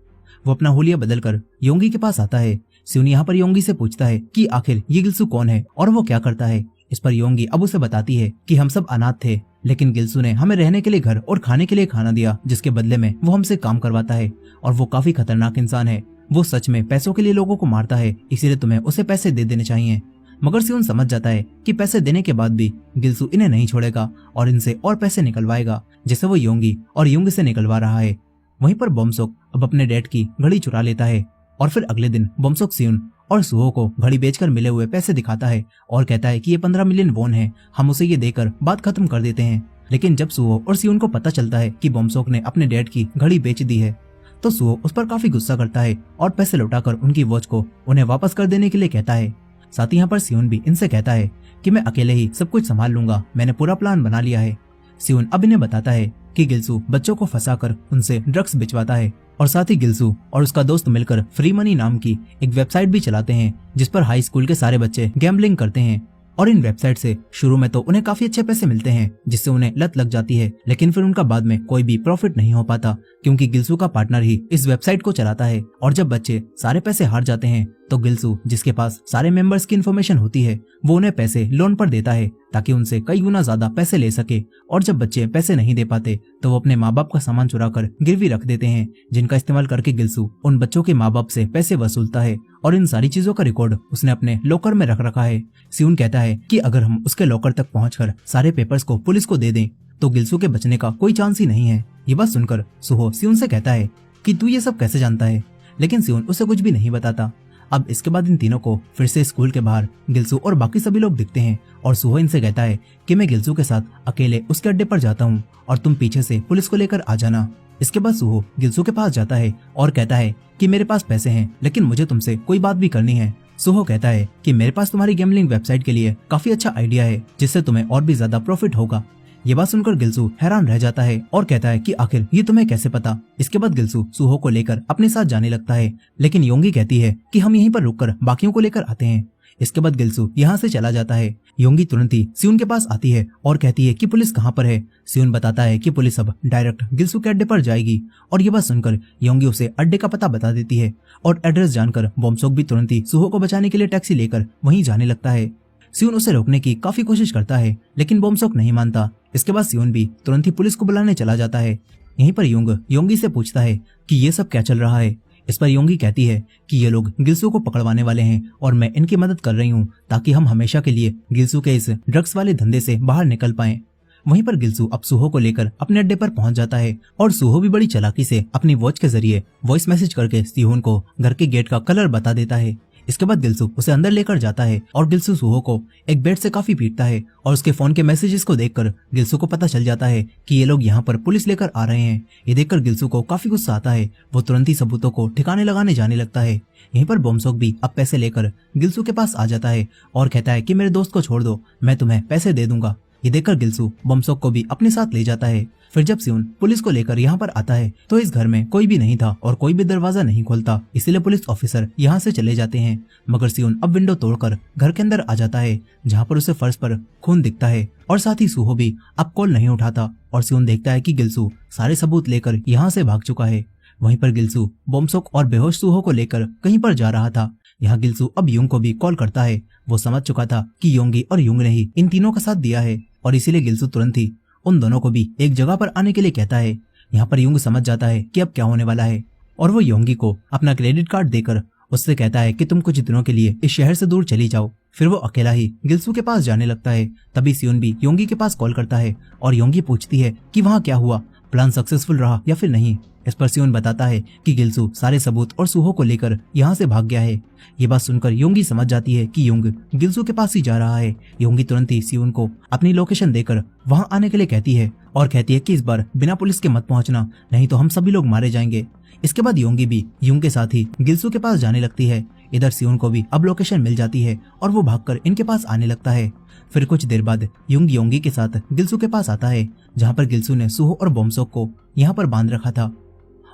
वो अपना हुलिया बदलकर योंगी के पास आता है। सियोन यहाँ पर योंगी से पूछता है कि आखिर ये गिल्सू कौन है और वो क्या करता है। इस पर योंगी अब उसे बताती है कि हम सब अनाथ थे, लेकिन गिल्सू ने हमें रहने के लिए घर और खाने के लिए खाना दिया, जिसके बदले में वो हमसे काम करवाता है और वो काफी खतरनाक इंसान है। वो सच में पैसों के लिए लोगों को मारता है, इसीलिए तुम्हें उसे पैसे दे देने चाहिए। मगर सियोन समझ जाता है कि पैसे देने के बाद भी गिल्सू इन्हें नहीं छोड़ेगा और इनसे और पैसे निकलवाएगा, जैसे वो योंगी और युंग से निकलवा रहा है। वहीं पर बॉम्सोक अब अपने डैड की घड़ी चुरा लेता है और फिर अगले दिन बॉम्सोक सियोन और सुहो को घड़ी बेचकर मिले हुए पैसे दिखाता है और कहता है कि ये 15 मिलियन वोन है, हम उसे ये देकर बात खत्म कर देते हैं। लेकिन जब सुहो और सियोन को पता चलता है कि बॉम्सोक ने अपने डैड की घड़ी बेच दी है तो सुहो उस पर काफी गुस्सा करता है और पैसे लौटाकर उनकी वॉच को उन्हें वापस कर देने के लिए कहता है। साथ ही यहाँ पर सियोन भी इनसे कहता है कि मैं अकेले ही सब कुछ संभाल लूंगा, मैंने पूरा प्लान बना लिया है। सियोन अब इन्हें बताता है कि गिल्सू बच्चों को फंसाकर उनसे ड्रग्स बिचवाता है और साथ ही गिल्सू और उसका दोस्त मिलकर फ्री मनी नाम की एक वेबसाइट भी चलाते हैं, जिस पर हाई स्कूल के सारे बच्चे गैम्बलिंग करते हैं और इन वेबसाइट से शुरू में तो उन्हें काफी अच्छे पैसे मिलते हैं, जिससे उन्हें लत लग जाती है, लेकिन फिर उनका बाद में कोई भी प्रॉफिट नहीं हो पाता क्योंकि गिल्सू का पार्टनर ही इस वेबसाइट को चलाता है। और जब बच्चे सारे पैसे हार जाते हैं तो गिल्सू, जिसके पास सारे मेंबर्स की इन्फॉर्मेशन होती है, वो उन्हें पैसे लोन पर देता है ताकि उनसे कई गुना ज्यादा पैसे ले सके। और जब बच्चे पैसे नहीं दे पाते तो वो अपने माँ बाप का सामान चुरा कर गिरवी रख देते हैं, जिनका इस्तेमाल करके गिल्सू उन बच्चों के माँ बाप से पैसे वसूलता है और इन सारी चीजों का रिकॉर्ड उसने अपने लॉकर में रख रखा है। सियोन कहता है कि अगर हम उसके लॉकर तक पहुंचकर सारे पेपर्स को पुलिस को दे दें तो गिल्सू के बचने का कोई चांस ही नहीं है। ये बात सुनकर सुहो सियोन से कहता है कि तू ये सब कैसे जानता है, लेकिन सियोन उसे कुछ भी नहीं बताता। अब इसके बाद इन तीनों को फिर से स्कूल के बाहर गिल्सू और बाकी सभी लोग दिखते हैं और सुहो इनसे कहता है कि मैं गिल्सू के साथ अकेले उसके अड्डे पर जाता हूँ और तुम पीछे से पुलिस को लेकर आ जाना। इसके बाद सुहो गिल्सू के पास जाता है और कहता है कि मेरे पास पैसे हैं, लेकिन मुझे तुमसे कोई बात भी करनी है। सुहो कहता है कि मेरे पास तुम्हारी गैम्बलिंग वेबसाइट के लिए काफी अच्छा आइडिया है, जिससे तुम्हें और भी ज्यादा प्रॉफिट होगा। ये बात सुनकर गिल्सू हैरान रह जाता है और कहता है कि आखिर ये तुम्हें कैसे पता। इसके बाद गिल्सू सुहो को लेकर अपने साथ जाने लगता है, लेकिन योंगी कहती है कि हम यहीं पर रुककर बाकियों को लेकर आते हैं। इसके बाद गिल्सू यहाँ से चला जाता है। योंगी तुरंत ही सियोन के पास आती है और कहती है कि पुलिस कहाँ पर है। सियोन बताता है कि पुलिस अब डायरेक्ट गिल्सू के अड्डे पर जाएगी और ये बात सुनकर योंगी उसे अड्डे का पता बता देती है और एड्रेस जानकर बॉम्सोक भी तुरंत ही सुहो को बचाने के लिए टैक्सी लेकर वहीं जाने लगता है। सियोन उसे रोकने की काफी कोशिश करता है, लेकिन बॉम्सोक नहीं मानता। इसके बाद सियोन भी तुरंत ही पुलिस को बुलाने चला जाता है। यहीं पर योंगी से पूछता है कि ये सब क्या चल रहा है। इस पर योंगी कहती है कि ये लोग गिल्सू को पकड़वाने वाले हैं और मैं इनकी मदद कर रही हूँ ताकि हम हमेशा के लिए गिल्सू के इस ड्रग्स वाले धंधे से बाहर निकल पाएं। वहीं पर गिल्सू अब सुहो को लेकर अपने अड्डे पर पहुंच जाता है और सुहो भी बड़ी चालाकी से अपनी वॉच के जरिए वॉइस मैसेज करके सिहोन को घर के गेट का कलर बता देता है। इसके बाद गिल्सू उसे अंदर लेकर जाता है और गिल्सू सुहो को एक बेड से काफी पीटता है और उसके फोन के मैसेजेस को देखकर गिल्सू को पता चल जाता है कि ये लोग यहाँ पर पुलिस लेकर आ रहे हैं। ये देखकर गिल्सू को काफी गुस्सा आता है। वो तुरंत ही सबूतों को ठिकाने लगाने जाने लगता है। यहीं पर बोमसोक भी अब पैसे लेकर गिल्सू के पास आ जाता है और कहता है कि मेरे दोस्त को छोड़ दो, मैं तुम्हें पैसे दे दूंगा। ये देखकर गिल्सू बोमसोक को भी अपने साथ ले जाता है। फिर जब सियोन पुलिस को लेकर यहाँ पर आता है तो इस घर में कोई भी नहीं था और कोई भी दरवाजा नहीं खोलता, इसीलिए पुलिस ऑफिसर यहाँ से चले जाते हैं। मगर सियोन अब विंडो तोड़कर घर के अंदर आ जाता है जहाँ पर उसे फर्श पर खून दिखता है और साथ ही सुहो भी अब कॉल नहीं उठाता और सियोन देखता है कि गिल्सू सारे सबूत लेकर यहाँ से भाग चुका है। वहीं पर गिल्सू बोमसोक और बेहोश सुहो को लेकर कहीं पर जा रहा था। यहाँ गिल्सू अब युंग को भी कॉल करता है। वो समझ चुका था कि योंगी और युंग ने ही इन तीनों का साथ दिया है और इसीलिए गिल्सू तुरंत ही उन दोनों को भी एक जगह पर आने के लिए कहता है। यहाँ पर युंग समझ जाता है कि अब क्या होने वाला है और वो योंगी को अपना क्रेडिट कार्ड देकर उससे कहता है कि तुम कुछ दिनों के लिए इस शहर से दूर चली जाओ। फिर वो अकेला ही गिल्सू के पास जाने लगता है। तभी सियोन भी योंगी के पास कॉल करता है और योंगी पूछती है कि वहाँ क्या हुआ, प्लान सक्सेसफुल रहा या फिर नहीं। इस पर सियोन बताता है कि गिल्सू सारे सबूत और सुहो को लेकर यहाँ से भाग गया है। ये बात सुनकर योंगी समझ जाती है कि युंग गिल्सू के पास ही जा रहा है। योंगी तुरंत ही सियोन को अपनी लोकेशन देकर वहाँ आने के लिए कहती है और कहती है कि इस बार बिना पुलिस के मत पहुँचना, नहीं तो हम सभी लोग मारे जाएंगे। इसके बाद योंगी भी युंग के साथ ही गिल्सू के पास जाने लगती है। इधर सियोन को भी अब लोकेशन मिल जाती है और वो भागकर इनके पास आने लगता है। फिर कुछ देर बाद युंग योंगी के साथ गिल्सू के पास आता है जहाँ पर गिल्सू ने सुहो और बोमसोक को यहाँ पर बांध रखा था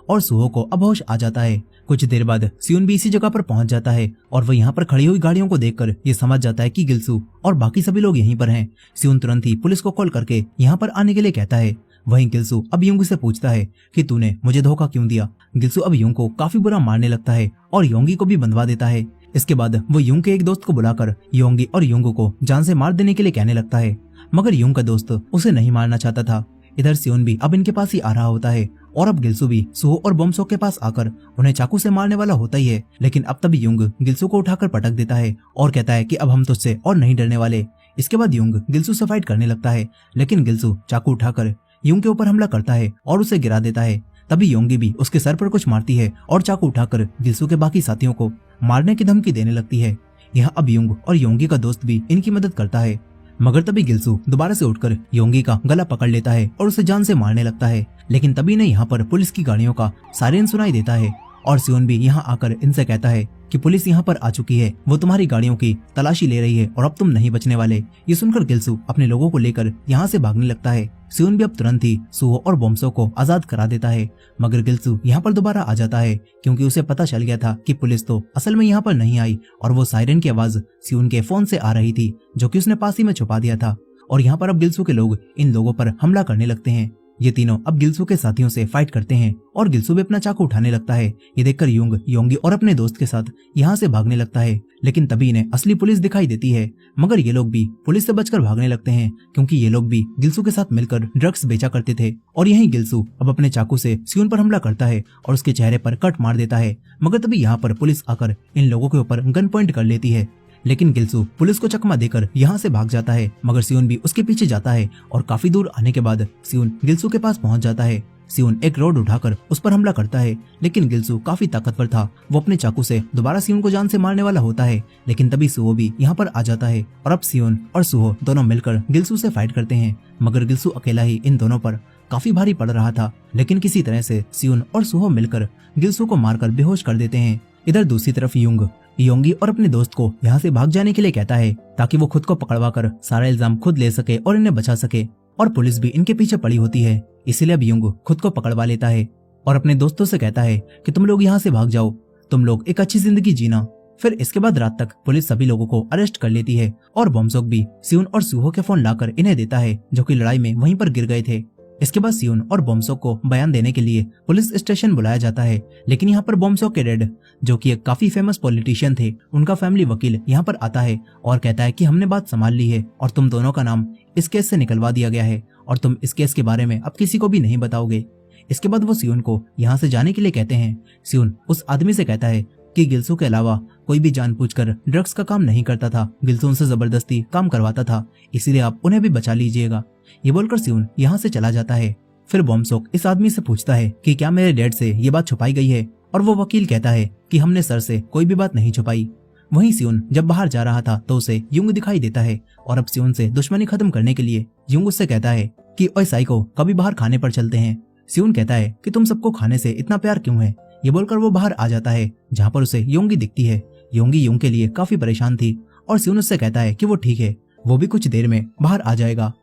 और सुहो को अब होश आ जाता है। कुछ देर बाद सियोन भी इसी जगह पर पहुंच जाता है और वह यहाँ पर खड़ी हुई गाड़ियों को देखकर ये समझ जाता है कि गिल्सू और बाकी सभी लोग यहीं पर हैं। सियोन तुरंत ही पुलिस को कॉल करके यहाँ पर आने के लिए कहता है। वहीं गिल्सू अब युंग से पूछता है कि तूने मुझे धोखा क्यों दिया। गिल्सू अब युंग को काफी बुरा मारने लगता है और योंगी को भी बंधवा देता है। इसके बाद वो युंग के एक दोस्त को बुलाकर योंगी और युंग को जान से मार देने के लिए कहने लगता है, मगर युंग का दोस्त उसे नहीं मारना चाहता था। इधर सियोन भी अब इनके पास ही आ रहा होता है और अब गिल्सू भी सुहो और बोमसोक के पास आकर उन्हें चाकू से मारने वाला होता ही है। लेकिन अब तभी युंग गिल्सू को उठाकर पटक देता है और कहता है कि अब हम तुझसे और नहीं डरने वाले। इसके बाद युंग गिल्सू से फाइट करने लगता है, लेकिन गिल्सू चाकू उठाकर युंग के ऊपर हमला करता है और उसे गिरा देता है। तभी योंगी भी उसके सर पर कुछ मारती है और चाकू उठाकर गिल्सू के बाकी साथियों को मारने की धमकी देने लगती है। यहाँ अब युंग और योंगी का दोस्त भी इनकी मदद करता है, मगर तभी गिल्सू दोबारा से उठकर योंगी का गला पकड़ लेता है और उसे जान से मारने लगता है। लेकिन तभी ने यहाँ पर पुलिस की गाड़ियों का सायरन सुनाई देता है और सियोन भी यहाँ आकर इनसे कहता है कि पुलिस यहाँ पर आ चुकी है, वो तुम्हारी गाड़ियों की तलाशी ले रही है और अब तुम नहीं बचने वाले। ये सुनकर गिल्सू अपने लोगों को लेकर यहाँ से भागने लगता है। सियोन भी अब तुरंत ही सुहो और बोमसो को आजाद करा देता है, मगर गिल्सू यहाँ पर दोबारा आ जाता है क्योंकि उसे पता चल गया था कि पुलिस तो असल में यहाँ पर नहीं आई और वो सायरन की आवाज सियोन के फोन से आ रही थी जो कि उसने पास ही में छुपा दिया था। और यहाँ पर अब गिल्सू के लोग इन लोगों पर हमला करने लगते हैं। ये तीनों अब गिल्सू के साथियों से फाइट करते हैं और गिल्सू भी अपना चाकू उठाने लगता है। ये देखकर युंग योंगी और अपने दोस्त के साथ यहाँ से भागने लगता है, लेकिन तभी इन्हें असली पुलिस दिखाई देती है। मगर ये लोग भी पुलिस से बचकर भागने लगते हैं क्योंकि ये लोग भी गिल्सू के साथ मिलकर ड्रग्स बेचा करते थे। और यहीं गिल्सू अब अपने चाकू से सियोन पर हमला करता है और उसके चेहरे पर कट मार देता है। मगर तभी यहाँ पर पुलिस आकर इन लोगों के ऊपर गन पॉइंट कर लेती है, लेकिन गिल्सू पुलिस को चकमा देकर यहाँ से भाग जाता है। मगर सियोन भी उसके पीछे जाता है और काफी दूर आने के बाद सियोन गिल्सू के पास पहुंच जाता है। सियोन एक रॉड उठाकर उस पर हमला करता है, लेकिन गिल्सू काफी ताकतवर था। वो अपने चाकू से दोबारा सियोन को जान से मारने वाला होता है, लेकिन तभी सुहो भी यहाँ पर आ जाता है और अब सियोन और सुहो दोनों मिलकर गिल्सू से फाइट करते हैं। मगर गिल्सू अकेला ही इन दोनों पर काफी भारी पड़ रहा था, लेकिन किसी तरह से सियोन और सुहो मिलकर गिल्सू को मारकर बेहोश कर देते हैं। इधर दूसरी तरफ युंग योंगी और अपने दोस्त को यहाँ से भाग जाने के लिए कहता है ताकि वो खुद को पकड़वा कर सारा इल्जाम खुद ले सके और इन्हें बचा सके। और पुलिस भी इनके पीछे पड़ी होती है, इसीलिए अब युंग खुद को पकड़वा लेता है और अपने दोस्तों से कहता है कि तुम लोग यहाँ से भाग जाओ, तुम लोग एक अच्छी जिंदगी जीना। फिर इसके बाद रात तक पुलिस सभी लोगों को अरेस्ट कर लेती है और बोमसोक भी सियोन और सुहो के फोन लाकर इन्हें देता है जो कि लड़ाई में वहीं पर गिर गए थे। इसके बाद सियोन और बोमसोक को बयान देने के लिए पुलिस स्टेशन बुलाया जाता है, लेकिन यहाँ पर बोमसोक के डैड जो कि एक काफी फेमस पॉलिटिशियन थे, उनका फैमिली वकील यहाँ पर आता है और कहता है कि हमने बात संभाल ली है और तुम दोनों का नाम इस केस से निकलवा दिया गया है और तुम इस केस के बारे में अब किसी को भी नहीं बताओगे। इसके बाद वो सियोन को यहाँ से जाने के लिए कहते हैं। सियोन उस आदमी से कहता है कि गिल्सू के अलावा कोई भी जानबूझकर ड्रग्स का काम नहीं करता था। गिल्सू उनसे जबरदस्ती काम करवाता था, इसीलिए आप उन्हें भी बचा लीजिएगा। ये बोलकर सियोन यहाँ से चला जाता है। फिर बॉम्सोक इस आदमी से पूछता है कि क्या मेरे डैड से ये बात छुपाई गई है, और वो वकील कहता है कि हमने सर से कोई भी बात नहीं छुपाई। वहीं सियोन जब बाहर जा रहा था तो उसे युंग दिखाई देता है, और अब सियोन से दुश्मनी खत्म करने के लिए युंग उससे कहता है कि ओए साइको, कभी बाहर खाने पर चलते हैं। सियोन कहता है कि तुम सबको खाने से इतना प्यार क्यों है। ये बोलकर वो बाहर आ जाता है, जहाँ पर उसे योंगी दिखती है। योंगी युंग के लिए काफी परेशान थी, और सियोन उससे कहता है कि वो ठीक है, वो भी कुछ देर में बाहर आ जाएगा।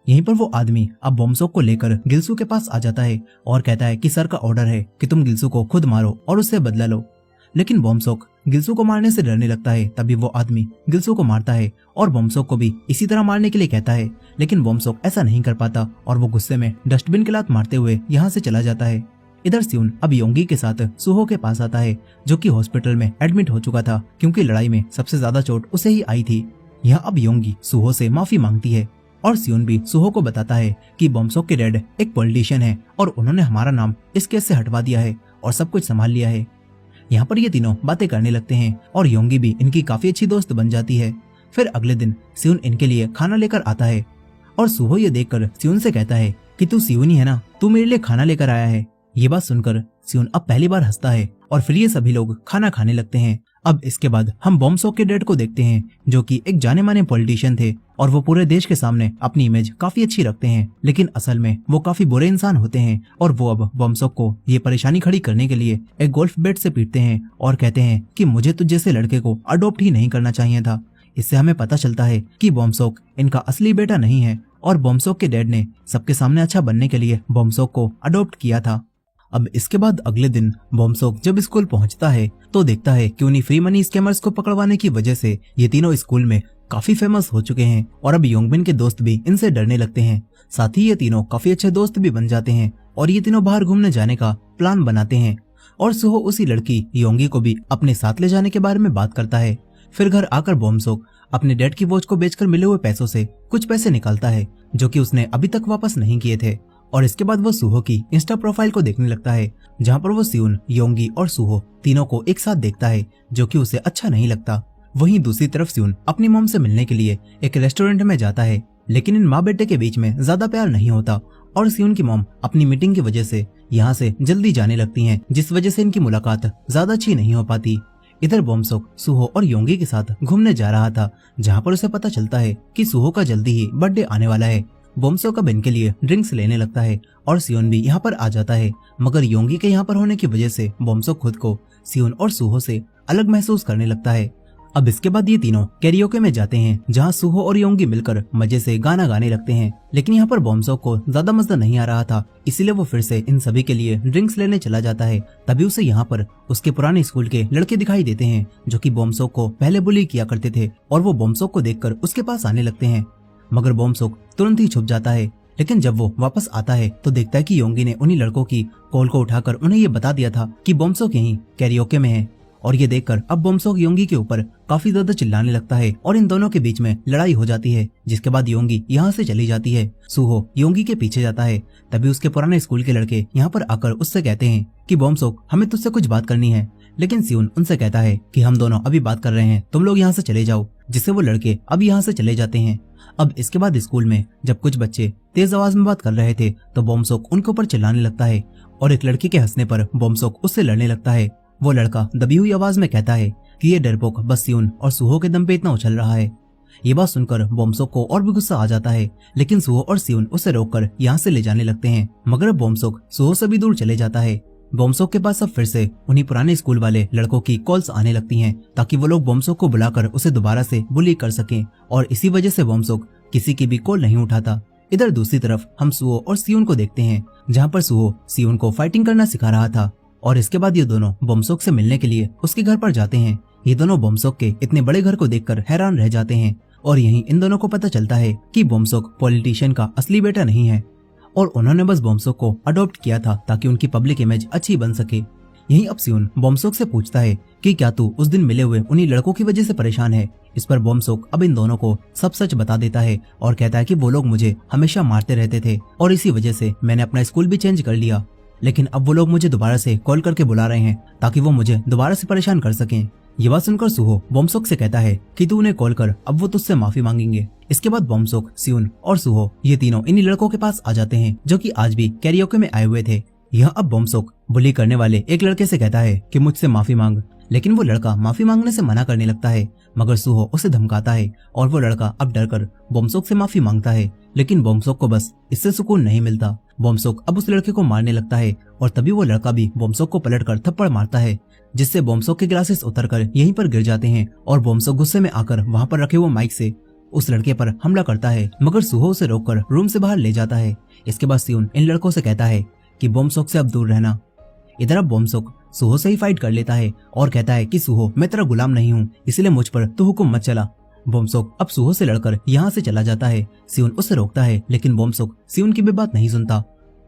यहीं पर वो आदमी अब बॉम्सोक को लेकर गिल्सू के पास आ जाता है और कहता है कि सर का ऑर्डर है कि तुम गिल्सू को खुद मारो और उससे बदला लो। लेकिन बॉम्सोक गिल्सू को मारने से डरने लगता है। तभी वो आदमी गिल्सू को मारता है और बॉम्सोक को भी इसी तरह मारने के लिए कहता है, लेकिन बॉम्सोक ऐसा नहीं कर पाता और वो गुस्से में डस्टबिन की लात मारते हुए यहाँ से चला जाता है। इधर सियोन अब योंगी के साथ सुहो के पास आता है, जो कि हॉस्पिटल में एडमिट हो चुका था क्योंकि लड़ाई में सबसे ज्यादा चोट उसे ही आई थी। यहाँ अब योंगी सुहो से माफी मांगती है, और सियोन भी सुहो को बताता है कि बॉम्सोक के डैड एक पॉलिटिशियन है और उन्होंने हमारा नाम इस केस से हटवा दिया है और सब कुछ संभाल लिया है। यहाँ पर ये तीनों बातें करने लगते हैं और योंगी भी इनकी काफी अच्छी दोस्त बन जाती है। फिर अगले दिन सियोन इनके लिए खाना लेकर आता है, और सुहो ये देखकर सियोन से कहता है कि तू सियोन ही है ना, तू मेरे लिए खाना लेकर आया है। ये बात सुनकर सियोन अब पहली बार हंसता है, और फिर ये सभी लोग खाना खाने लगते हैं। अब इसके बाद हम बॉम्सोक के डैड को देखते हैं, जो कि एक जाने माने पॉलिटिशियन थे, और वो पूरे देश के सामने अपनी इमेज काफी अच्छी रखते हैं, लेकिन असल में वो काफी बुरे इंसान होते हैं। और वो अब बॉम्सोक को ये परेशानी खड़ी करने के लिए एक गोल्फ बैट से पीटते हैं और कहते हैं कि मुझे तुझ जैसे लड़के को अडॉप्ट ही नहीं करना चाहिए था। इससे हमें पता चलता है कि बॉम्सोक इनका असली बेटा नहीं है, और बॉम्सोक के डैड ने सबके सामने अच्छा बनने के लिए बॉम्सोक को अडॉप्ट किया था। अब इसके बाद अगले दिन बॉम्सोक जब स्कूल पहुंचता है तो देखता है कि उन्हीं फ्री मनी स्कैमर्स को पकड़वाने की वजह से ये तीनों स्कूल में काफी फेमस हो चुके हैं, और अब योंगबिन के दोस्त भी इनसे डरने लगते हैं। साथ ही ये तीनों काफी अच्छे दोस्त भी बन जाते हैं, और ये तीनों बाहर घूमने जाने का प्लान बनाते हैं, और सुहो उसी लड़की योंगी को भी अपने साथ ले जाने के बारे में बात करता है। फिर घर आकर बॉम्सोक अपने डैड की वॉच को बेचकर मिले हुए पैसों से कुछ पैसे निकालता है, जो कि उसने अभी तक वापस नहीं किए थे। और इसके बाद वो सुहो की इंस्टा प्रोफाइल को देखने लगता है, जहाँ पर वो सियोन, योंगी और सुहो तीनों को एक साथ देखता है, जो कि उसे अच्छा नहीं लगता। वहीं दूसरी तरफ सियोन अपनी मॉम से मिलने के लिए एक रेस्टोरेंट में जाता है, लेकिन इन माँ बेटे के बीच में ज्यादा प्यार नहीं होता, और सियोन की मॉम अपनी मीटिंग की वजह से यहाँ से जल्दी जाने लगती हैं, जिस वजह से इनकी मुलाकात ज्यादा अच्छी नहीं हो पाती। इधर बॉम्सोक सुहो और योंगी के साथ घूमने जा रहा था, जहाँ पर उसे पता चलता है कि सुहो का जल्दी ही बर्थडे आने वाला है। बॉम्सोक अब इनके लिए ड्रिंक्स लेने लगता है, और सियोन भी यहाँ पर आ जाता है, मगर योंगी के यहाँ पर होने की वजह से बॉम्सोक खुद को सियोन और सुहो से अलग महसूस करने लगता है। अब इसके बाद ये तीनों कैरियोके में जाते हैं, जहाँ सुहो और योंगी मिलकर मजे से गाना गाने लगते हैं, लेकिन यहाँ पर बॉम्सोक को ज्यादा मजा नहीं आ रहा था, इसीलिए वो फिर से इन सभी के लिए ड्रिंक्स लेने चला जाता है। तभी उसे यहाँ पर उसके पुराने स्कूल के लड़के दिखाई देते हैं, जो कि बॉम्सोक को पहले बुली किया करते थे, और वो बॉम्सोक को देखकर उसके पास आने लगते हैं, मगर बॉम्सोक तुरंत ही छुप जाता है। लेकिन जब वो वापस आता है तो देखता है कि योंगी ने उन्हीं लड़कों की कॉल को उठाकर उन्हें ये बता दिया था कि बॉम्सोक यहीं कैरियोके में है, और ये देखकर अब बॉम्सोक योंगी के ऊपर काफी ज्यादा चिल्लाने लगता है, और इन दोनों के बीच में लड़ाई हो जाती है, जिसके बाद योंगी यहाँ से चली जाती है। सुहो योंगी के पीछे जाता है, तभी उसके पुराने स्कूल के लड़के यहाँ पर आकर उससे कहते हैं कि बॉम्सोक, हमें तुझसे कुछ बात करनी है, लेकिन सियोन उनसे कहता है कि हम दोनों अभी बात कर रहे हैं, तुम लोग यहाँ से चले जाओ, जिससे वो लड़के अब यहाँ से चले जाते हैं। अब इसके बाद स्कूल में जब कुछ बच्चे तेज आवाज में बात कर रहे थे तो बॉम्सोक उनके ऊपर चिल्लाने लगता है, और एक लड़के के हंसने पर बॉम्सोक उससे लड़ने लगता है। वो लड़का दबी हुई आवाज में कहता है कि ये डरपोक बस सियोन और सुहो के दम पे इतना उछल रहा है। ये बात सुनकर बॉम्सोक को और भी गुस्सा आ जाता है, लेकिन सुहो और सियोन उसे रोककर यहाँ से ले जाने लगते हैं, मगर बॉम्सोक सुहो से भी दूर चले जाता है। बॉम्सोक के पास अब फिर से उन्हीं पुराने स्कूल वाले लड़कों की कॉल्स आने लगती हैं, ताकि वो लोग बॉम्सोक को बुलाकर उसे दोबारा से बुली कर सकें, और इसी वजह से बॉम्सोक किसी की भी कॉल नहीं उठाता। इधर दूसरी तरफ हम सुहो और सियोन को देखते हैं, जहाँ पर सुहो सियोन को फाइटिंग करना सिखा रहा था, और इसके बाद ये दोनों बॉम्सोक से मिलने के लिए उसके घर पर जाते हैं। ये दोनों बॉम्सोक के इतने बड़े घर को देखकर हैरान रह जाते हैं, और यहीं इन दोनों को पता चलता है कि बॉम्सोक पॉलिटिशियन का असली बेटा नहीं है, और उन्होंने बस बॉम्सोक को अडॉप्ट किया था ताकि उनकी पब्लिक इमेज अच्छी बन सके। यहीं अब सियोन बॉम्सोक से पूछता है कि क्या तू उस दिन मिले हुए उन्हीं लड़कों की वजह से परेशान है। इस पर बॉम्सोक अब इन दोनों को सब सच बता देता है, और कहता है कि वो लोग मुझे हमेशा मारते रहते थे, और इसी वजह से मैंने अपना स्कूल भी चेंज कर लिया। लेकिन अब वो लोग मुझे दोबारा से कॉल करके बुला रहे हैं ताकि वो मुझे दोबारा से परेशान कर सकें। ये बात सुनकर सुहो बोमसोक से कहता है कि तू उन्हें कॉल कर, अब वो तुझसे माफी मांगेंगे। इसके बाद बोमसोक, सियोन और सुहो ये तीनों इन्हीं लड़कों के पास आ जाते हैं जो कि आज भी कैरियोके में आए हुए थे। यह अब बोमसोक बुली करने वाले एक लड़के से कहता है कि मुझसे माफी मांग, लेकिन वो लड़का माफी मांगने से मना करने लगता है, मगर सुहो उसे धमकाता है और वो लड़का अब डरकर बोमसोक से माफी मांगता है। लेकिन बोमसोक को बस इससे सुकून नहीं मिलता। बोमसोक अब उस लड़के को मारने लगता है और तभी वो लड़का भी बोमसोक को पलटकर थप्पड़ मारता है, जिससे बोमसोक के ग्लासेस उतरकर यहीं पर गिर जाते हैं और बोमसोक गुस्से में आकर वहां पर रखे हुए माइक से उस लड़के पर हमला करता है, मगर सुहो उसे रोककर रूम से बाहर ले जाता है। इसके बाद सियोन इन लड़कों से कहता है कि बोमसोक से अब दूर रहना। इधर अब बोमसोक सुहो से ही फाइट कर लेता है और कहता है कि सुहो मैं तेरा गुलाम नहीं हूँ, इसलिए मुझ पर तू हुक्म मत चला। बोमसोक अब सुहो से लड़कर यहाँ से चला जाता है। सियोन उसे रोकता है, लेकिन बोमसोक सियोन की भी बात नहीं सुनता।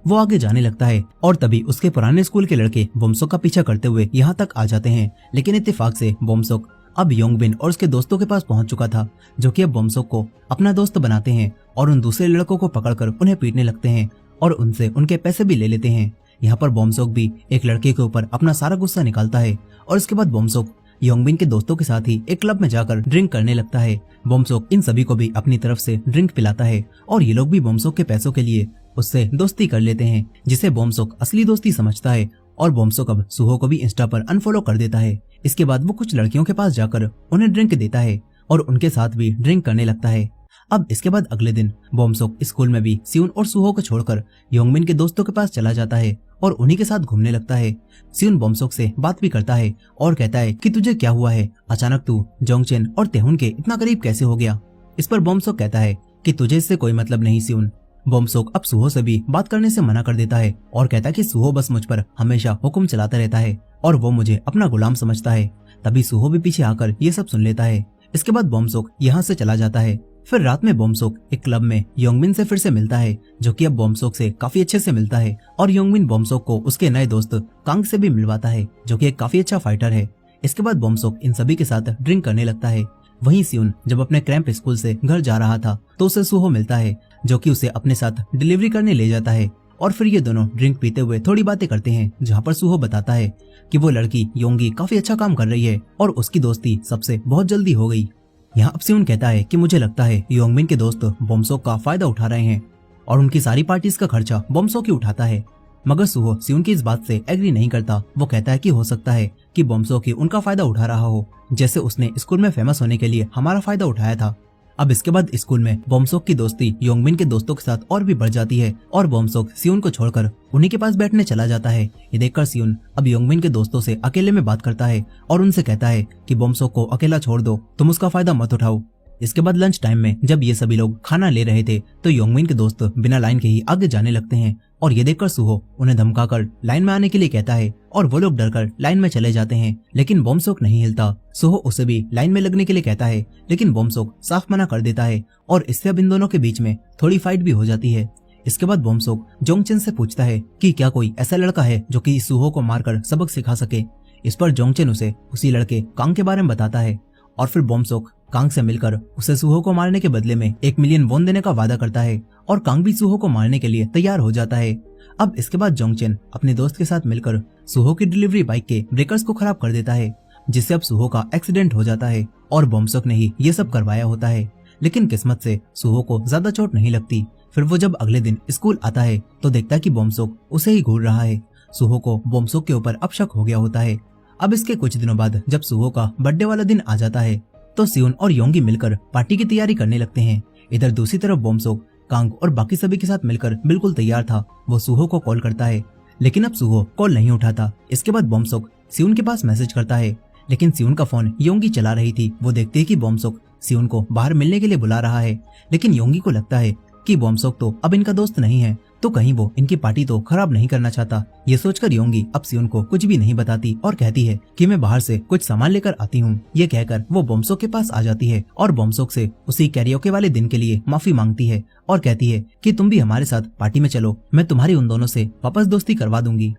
वो आगे जाने लगता है और तभी उसके पुराने स्कूल के लड़के बोमसोक का पीछा करते हुए यहाँ तक आ जाते हैं। लेकिन इत्तेफाक से बोमसोक अब योंगबिन और उसके दोस्तों के पास पहुंच चुका था, जो कि अब बोमसोक को अपना दोस्त बनाते हैं और उन दूसरे लड़कों को पकड़कर उन्हें पीटने लगते हैं और उनसे उनके पैसे भी ले लेते हैं। यहाँ पर बोमसोक भी एक लड़के के ऊपर अपना सारा गुस्सा निकालता है और इसके बाद बोमसोक योंगबिन के दोस्तों के साथ ही एक क्लब में जाकर ड्रिंक करने लगता है। बोमसोक इन सभी को भी अपनी तरफ से ड्रिंक पिलाता है और ये लोग भी बोमसोक के पैसों के लिए उससे दोस्ती कर लेते हैं, जिसे बोमसोक असली दोस्ती समझता है और बोमसोक अब सुहो को भी इंस्टा पर अनफॉलो कर देता है। इसके बाद वो कुछ लड़कियों के पास जाकर उन्हें ड्रिंक देता है और उनके साथ भी ड्रिंक करने लगता है। अब इसके बाद अगले दिन बोमसोक स्कूल में भी सियोन और सुहो को छोड़कर योंगबिन के दोस्तों के पास चला जाता है और उन्हीं के साथ घूमने लगता है। सियोन बोमसोक से बात भी करता है और कहता है कि तुझे क्या हुआ है, अचानक तू जोंगचेन और तेहुन के इतना करीब कैसे हो गया। इस पर बोमसोक कहता है कि तुझे इससे कोई मतलब नहीं सियोन। बोमसोक अब सुहो से भी बात करने से मना कर देता है और कहता है कि सुहो बस मुझ पर हमेशा हुक्म चलाता रहता है और वो मुझे अपना गुलाम समझता है। तभी सुहो भी पीछे आकर ये सब सुन लेता है। इसके बाद बोमसोक यहाँ से चला जाता है। फिर रात में बोमसोक एक क्लब में योंगबिन से फिर से मिलता है, जो कि अब बोमसोक से काफी अच्छे से मिलता है और योंगबिन बोमसोक को उसके नए दोस्त कांग से भी मिलवाता है, जो कि एक काफी अच्छा फाइटर है। इसके बाद बोमसोक इन सभी के साथ ड्रिंक करने लगता है। वहीं सियोन जब अपने क्रैम्प स्कूल से घर जा रहा था तो उसे सुहो मिलता है, जो कि उसे अपने साथ डिलीवरी करने ले जाता है और फिर ये दोनों ड्रिंक पीते हुए थोड़ी बातें करते हैं, जहाँ पर सुहो बताता है कि वो लड़की योंगी काफी अच्छा काम कर रही है और उसकी दोस्ती सबसे बहुत जल्दी हो गई। यहाँ अब सियोन कहता है कि मुझे लगता है योंगबिन के दोस्त बोमसोक का फायदा उठा रहे हैं और उनकी सारी पार्टीज का खर्चा बोमसोक ही उठाता है, मगर सुहो सियोन की इस बात से एग्री नहीं करता। वो कहता है कि हो सकता है कि बोमसोक ही उनका फायदा उठा रहा हो, जैसे उसने स्कूल में फेमस होने के लिए हमारा फायदा उठाया था। अब इसके बाद स्कूल में बोमसोक की दोस्ती योंगबिन के दोस्तों के साथ और भी बढ़ जाती है और बोमसोक सियोन को छोड़कर उन्हीं के पास बैठने चला जाता है। ये देखकर सियोन अब योंगबिन के दोस्तों से अकेले में बात करता है और उनसे कहता है कि बोमसोक को अकेला छोड़ दो, तुम उसका फायदा मत उठाओ। इसके बाद लंच टाइम में जब ये सभी लोग खाना ले रहे थे तो योंगबिन के दोस्त बिना लाइन के ही आगे जाने लगते हैं और ये देखकर सुहो उन्हें धमकाकर लाइन में आने के लिए कहता है और वो लोग डरकर लाइन में चले जाते हैं, लेकिन बोमसोक नहीं हिलता। सुहो उसे भी लाइन में लगने के लिए कहता है, लेकिन बोमसोक साफ मना कर देता है और इससे अब इन दोनों के बीच में थोड़ी फाइट भी हो जाती है। इसके बाद बोमसोक जोंगचेन से पूछता है कि क्या कोई ऐसा लड़का है जो कि सुहो को मारकर सबक सिखा सके। इस पर जोंगचेन उसे उसी लड़के कांग के बारे में बताता है और फिर बोमसोक कांग से मिलकर उसे सुहो को मारने के बदले में 1 मिलियन वॉन देने का वादा करता है और कांग भी सुहो को मारने के लिए तैयार हो जाता है। अब इसके बाद जोंगचेन अपने दोस्त के साथ मिलकर सुहो की डिलीवरी बाइक के ब्रेकर्स को खराब कर देता है, जिससे अब सुहो का एक्सीडेंट हो जाता है और बोमसोक ने ही ये सब करवाया होता है। लेकिन किस्मत से सुहो को ज्यादा चोट नहीं लगती। फिर वो जब अगले दिन स्कूल आता है तो देखता है कि बोमसोक उसे ही घूर रहा है। सुहो को बोमसोक के ऊपर अब शक हो गया होता है। अब इसके कुछ दिनों बाद जब सुहो का बर्थडे वाला दिन आ जाता है तो सियोन और योंगी मिलकर पार्टी की तैयारी करने लगते हैं। इधर दूसरी तरफ बोमसोक कांग और बाकी सभी के साथ मिलकर बिल्कुल तैयार था। वो सुहो को कॉल करता है, लेकिन अब सुहो कॉल नहीं उठाता। इसके बाद बोमसोक सियोन के पास मैसेज करता है, लेकिन सियोन का फोन योंगी चला रही थी। वो देखते है कि बोमसोक सियोन को बाहर मिलने के लिए बुला रहा है, लेकिन योंगी को लगता है कि बोमसोक तो अब इनका दोस्त नहीं है, तो कहीं वो इनकी पार्टी तो खराब नहीं करना चाहता। ये सोचकर योंगी अब सियोन को कुछ भी नहीं बताती और कहती है कि मैं बाहर से कुछ सामान लेकर आती हूँ। ये कहकर वो बोमसोक के पास आ जाती है और बोमसोक से उसी कैरियोके वाले दिन के लिए माफी मांगती है और कहती है कि तुम भी हमारे साथ पार्टी में चलो, मैं तुम्हारी उन दोनों से वापस दोस्ती करवा दूंगी।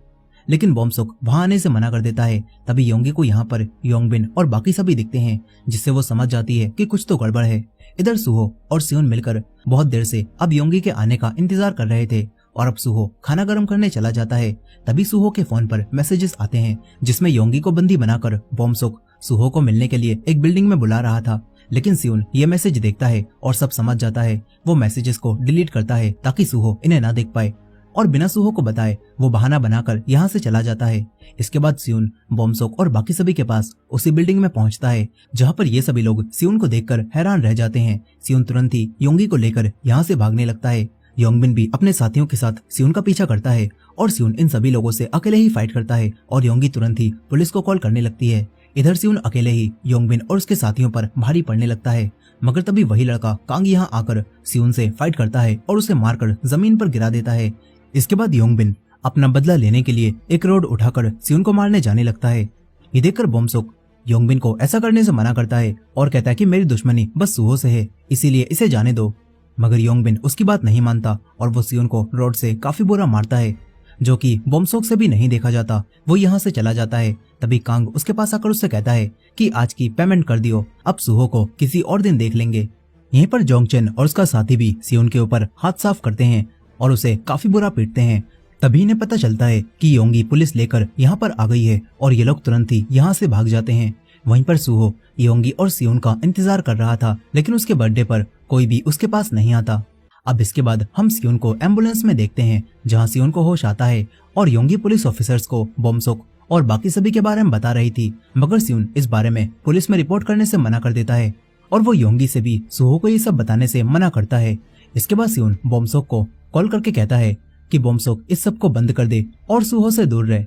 लेकिन बोमसोक वहां आने से मना कर देता है। तभी योंगी को यहाँ पर योंगबिन और बाकी सभी दिखते हैं, जिससे वो समझ जाती है कि कुछ तो गड़बड़ है। इधर सुहो और सियोन मिलकर बहुत देर से अब योंगी के आने का इंतजार कर रहे थे और अब सुहो खाना गर्म करने चला जाता है। तभी सुहो के फोन पर मैसेजेस आते हैं जिसमें योंगी को बंदी बनाकर बोमसुक सुहो को मिलने के लिए एक बिल्डिंग में बुला रहा था। लेकिन सियोन ये मैसेज देखता है और सब समझ जाता है। वो मैसेजेस को डिलीट करता है ताकि सुहो इन्हें ना देख पाए और बिना सुहो को बताए वो बहाना बनाकर यहाँ से चला जाता है। इसके बाद सियोन बोमसुक और बाकी सभी के पास उसी बिल्डिंग में पहुंचता है जहाँ पर ये सभी लोग सियोन को देखकर हैरान रह जाते हैं। सियोन तुरंत ही योंगी को लेकर यहाँ से भागने लगता है। योंगबिन भी अपने साथियों के साथ सियोन का पीछा करता है और सियोन इन सभी लोगों से अकेले ही फाइट करता है और योंगी तुरंत ही पुलिस को कॉल करने लगती है। इधर सियोन अकेले ही योंगबिन और उसके साथियों पर भारी पड़ने लगता है। मगर तभी वही लड़का कांग यहाँ आकर सियोन से फाइट करता है और उसे मारकर जमीन पर गिरा देता है। इसके बाद योंगबिन अपना बदला लेने के लिए एक रोड उठाकर सियोन को मारने जाने लगता है। ये देखकर बोमसुक योंगबिन को ऐसा करने से मना करता है और कहता है कि मेरी दुश्मनी बस सुहो से है, इसीलिए इसे जाने दो। मगर योंगबिन उसकी बात नहीं मानता और वो सियोन को रोड से काफी बुरा मारता है, जो कि बोमसुक से भी नहीं देखा जाता। वो यहाँ से चला जाता है। तभी कांग उसके पास आकर उससे कहता है कि आज की पेमेंट कर दियो, अब सुहो को किसी और दिन देख लेंगे। यहीं पर जोंगचेन और उसका साथी भी सियोन के ऊपर हाथ साफ करते हैं और उसे काफी बुरा पीटते हैं। तभी इन्हें पता चलता है कि योंगी पुलिस लेकर यहाँ पर आ गई है और ये लोग तुरंत ही यहाँ से भाग जाते हैं। वहीं पर सुहो योंगी और सियोन का इंतजार कर रहा था, लेकिन उसके बर्थडे पर कोई भी उसके पास नहीं आता। अब इसके बाद हम सियोन को एम्बुलेंस में देखते हैं जहाँ सियोन को होश आता है और योंगी पुलिस ऑफिसर्स को बोमसुक और बाकी सभी के बारे में बता रही थी। मगर सियोन इस बारे में पुलिस में रिपोर्ट करने से मना कर देता है और वो योंगी से भी सुहो को ये सब बताने से मना करता है। इसके बाद सियोन बोमसुक को कॉल करके कहता है कि बोमसुक इस सब को बंद कर दे और सुहो से दूर रहे।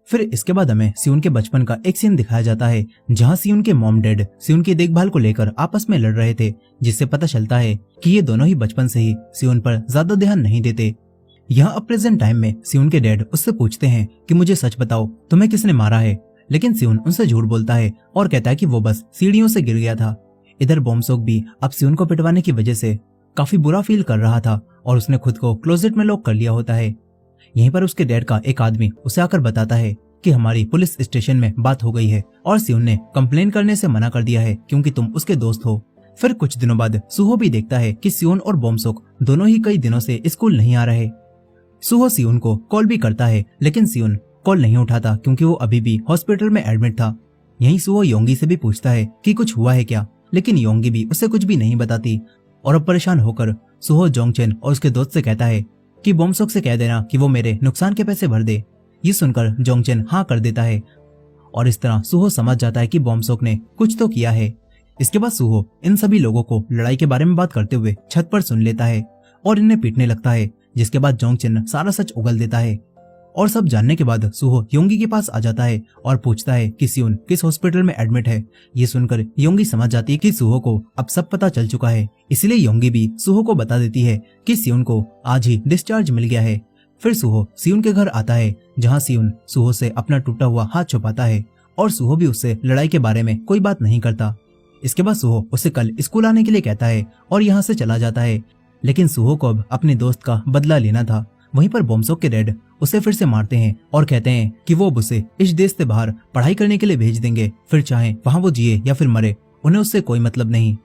फिर इसके बाद हमें सियोन के बचपन का एक सीन दिखाया जाता है जहाँ सियोन के मॉम डैड सियोन की देखभाल को लेकर आपस में लड़ रहे थे, जिससे पता चलता है कि ये दोनों ही बचपन से ही सियोन पर ज्यादा ध्यान नहीं देते। यहाँ अब प्रेजेंट टाइम में सियोन के डैड उससे पूछते हैं कि मुझे सच बताओ, तुम्हें किसने मारा है? लेकिन सियोन उनसे झूठ बोलता है और कहता है कि वो बस सीढ़ियों से गिर गया था। इधर बोमसुक भी अब सियोन को पिटवाने की वजह से काफी बुरा फील कर रहा था और उसने खुद को क्लोजेट में लॉक कर लिया होता है। यहीं पर उसके डैड का एक आदमी उसे आकर बताता है कि हमारी पुलिस स्टेशन में बात हो गई है और सियोन ने कंप्लेन करने से मना कर दिया है क्योंकि तुम उसके दोस्त हो। फिर कुछ दिनों बाद सुहो भी देखता है कि सियोन और बोमसुक दोनों ही कई दिनों से स्कूल नहीं आ रहे। सुहो सियोन को कॉल भी करता है, लेकिन सियोन कॉल नहीं उठाता क्योंकि वो अभी भी हॉस्पिटल में एडमिट था। यहीं सुहो योंगी से भी पूछता है कि कुछ हुआ है क्या, लेकिन योंगी भी उसे कुछ भी नहीं बताती और अब परेशान होकर सुहो जोंगचेन और उसके दोस्त से कहता है कि बोमसुक से कह देना कि वो मेरे नुकसान के पैसे भर दे। ये सुनकर जोंगचेन हाँ कर देता है और इस तरह सुहो समझ जाता है कि बोमसुक ने कुछ तो किया है। इसके बाद सुहो इन सभी लोगों को लड़ाई के बारे में बात करते हुए छत पर सुन लेता है और इन्हें पीटने लगता है, जिसके बाद जोंगचेन सारा सच उगल देता है। और सब जानने के बाद सुहो योंगी के पास आ जाता है और पूछता है कि सियोन किस हॉस्पिटल में एडमिट है। ये सुनकर योंगी समझ जाती है कि सुहो को अब सब पता चल चुका है, इसलिए योंगी भी सुहो को बता देती है कि सियोन को आज ही डिस्चार्ज मिल गया है। फिर सुहो सियोन के घर आता है जहाँ सियोन सुहो से अपना टूटा हुआ हाथ छुपाता है और सुहो भी उससे लड़ाई के बारे में कोई बात नहीं करता। इसके बाद सुहो उसे कल स्कूल आने के लिए कहता है और यहाँ से चला जाता है, लेकिन सुहो को अब अपने दोस्त का बदला लेना था। वहीं पर बोमसुक के डैड उसे फिर से मारते हैं और कहते हैं कि वो उसे इस देश से बाहर पढ़ाई करने के लिए भेज देंगे, फिर चाहे वहाँ वो जिए या फिर मरे, उन्हें उससे कोई मतलब नहीं।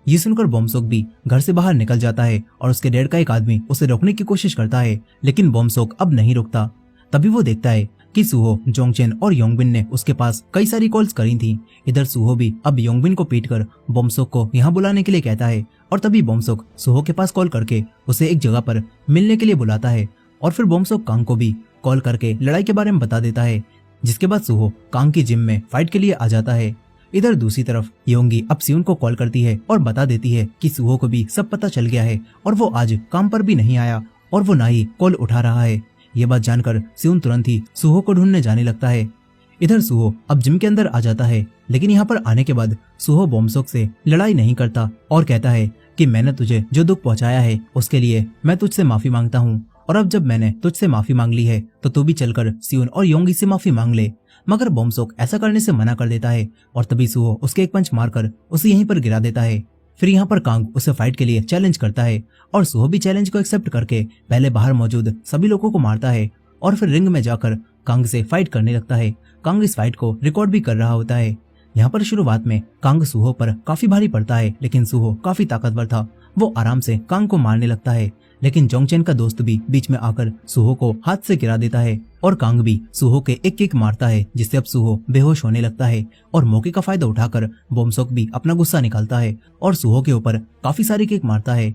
ये सुनकर बोमसुक भी घर से बाहर निकल जाता है और उसके डैड का एक आदमी उसे रोकने की कोशिश करता है, लेकिन बोमसुक अब नहीं रुकता। तभी वो देखता है कि सुहो, जोंगचेन और योंगबिन ने उसके पास कई सारी कॉल्स करी थी। इधर सुहो भी अब योंगबिन को पीटकर बोमसुक को यहाँ बुलाने के लिए कहता है और तभी बोमसुक सुहो के पास कॉल करके उसे एक जगह पर मिलने के लिए बुलाता है और फिर बोमसुक कांग को भी कॉल करके लड़ाई के बारे में बता देता है, जिसके बाद सुहो कांग की जिम में फाइट के लिए आ जाता है। इधर दूसरी तरफ योंगी अब सियोन को कॉल करती है और बता देती है कि सुहो को भी सब पता चल गया है और वो आज काम पर भी नहीं आया और वो ना ही कॉल उठा रहा है। ये बात जानकर सियोन तुरंत ही सुहो को ढूंढने जाने लगता है। इधर सुहो अब जिम के अंदर आ जाता है, लेकिन यहाँ पर आने के बाद सुहो बोमसुक से लड़ाई नहीं करता और कहता है कि मैंने तुझे जो दुख पहुंचाया है उसके लिए मैं तुझसे माफी मांगता हूँ, और अब जब मैंने तुझसे माफी मांग ली है तो तू भी चलकर सियोन और योंगी से माफी मांग ले। मगर बोमसुक ऐसा करने से मना कर देता है और तभी सुहो उसके एक पंच मारकर उसे यहीं पर गिरा देता है। फिर यहाँ पर कांग उसे फाइट के लिए चैलेंज करता है और सुहो भी चैलेंज को एक्सेप्ट करके पहले बाहर मौजूद सभी लोगों को मारता है और फिर रिंग में जाकर कांग से फाइट करने लगता है। कांग इस फाइट को रिकॉर्ड भी कर रहा होता है। यहाँ पर शुरुआत में कांग सुहो पर काफी भारी पड़ता है, लेकिन सुहो काफी ताकतवर था। वो आराम से कांग को मारने लगता है, लेकिन जोंगचेन का दोस्त भी बीच में आकर सुहो को हाथ से गिरा देता है और कांग भी सुहो के एक किक मारता है, जिससे अब सुहो बेहोश होने लगता है। और मौके का फायदा उठाकर बोमसोक भी अपना गुस्सा निकालता है और सुहो के ऊपर काफी सारी किक मारता है।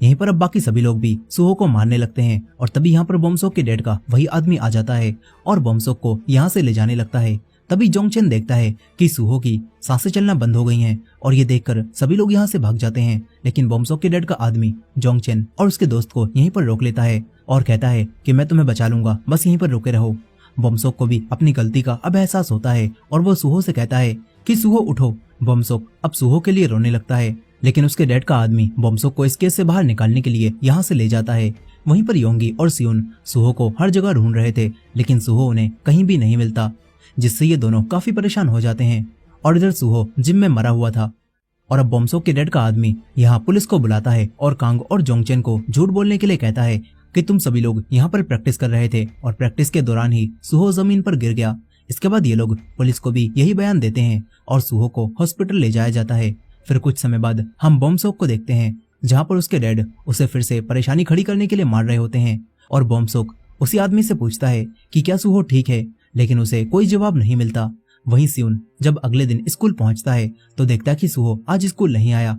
यहीं पर अब बाकी सभी लोग भी सुहो को मारने लगते हैं और तभी यहाँ पर बोमसोक के डैड का वही आदमी आ जाता है और बोमसोक को यहाँ से ले जाने लगता है। तभी जोंगचेन देखता है कि सुहो की सांसें चलना बंद हो गई हैं और ये देखकर सभी लोग यहाँ से भाग जाते हैं, लेकिन बोमसोक के डैड का आदमी जोंगचेन और उसके दोस्त को यहीं पर रोक लेता है और कहता है कि मैं तुम्हें बचा लूंगा, बस यहीं पर रुके रहो। बोमसोक को भी अपनी गलती का अब एहसास होता है और वो सुहो से कहता है कि सुहो उठो। बोमसोक अब सुहो के लिए रोने लगता है, लेकिन उसके डैड का आदमी बोमसोक को इस केस से बाहर निकालने के लिए यहाँ से ले जाता है। वहीं पर योंगी और सियोन सुहो को हर जगह ढूंढ रहे थे, लेकिन सुहो उन्हें कहीं भी नहीं मिलता, जिससे ये दोनों काफी परेशान हो जाते हैं। और इधर सुहो जिम में मरा हुआ था और अब बोमसोक के डैड का आदमी यहाँ पुलिस को बुलाता है और कांग और जोंगचेन को झूठ बोलने के लिए कहता है कि तुम सभी लोग यहाँ पर प्रैक्टिस कर रहे थे और प्रैक्टिस के दौरान ही सुहो जमीन पर गिर गया। इसके बाद ये लोग पुलिस को भी यही बयान देते हैं और सुहो को हॉस्पिटल ले जाया जाता है। फिर कुछ समय बाद हम बोमसोक को देखते हैं, जहाँ पर उसके डैड उसे फिर से परेशानी खड़ी करने के लिए मार रहे होते हैं और बोमसोक उसी आदमी से पूछता है कि क्या सुहो ठीक है, लेकिन उसे कोई जवाब नहीं मिलता। वहीं सियोन जब अगले दिन स्कूल पहुंचता है तो देखता है कि सुहो आज स्कूल नहीं आया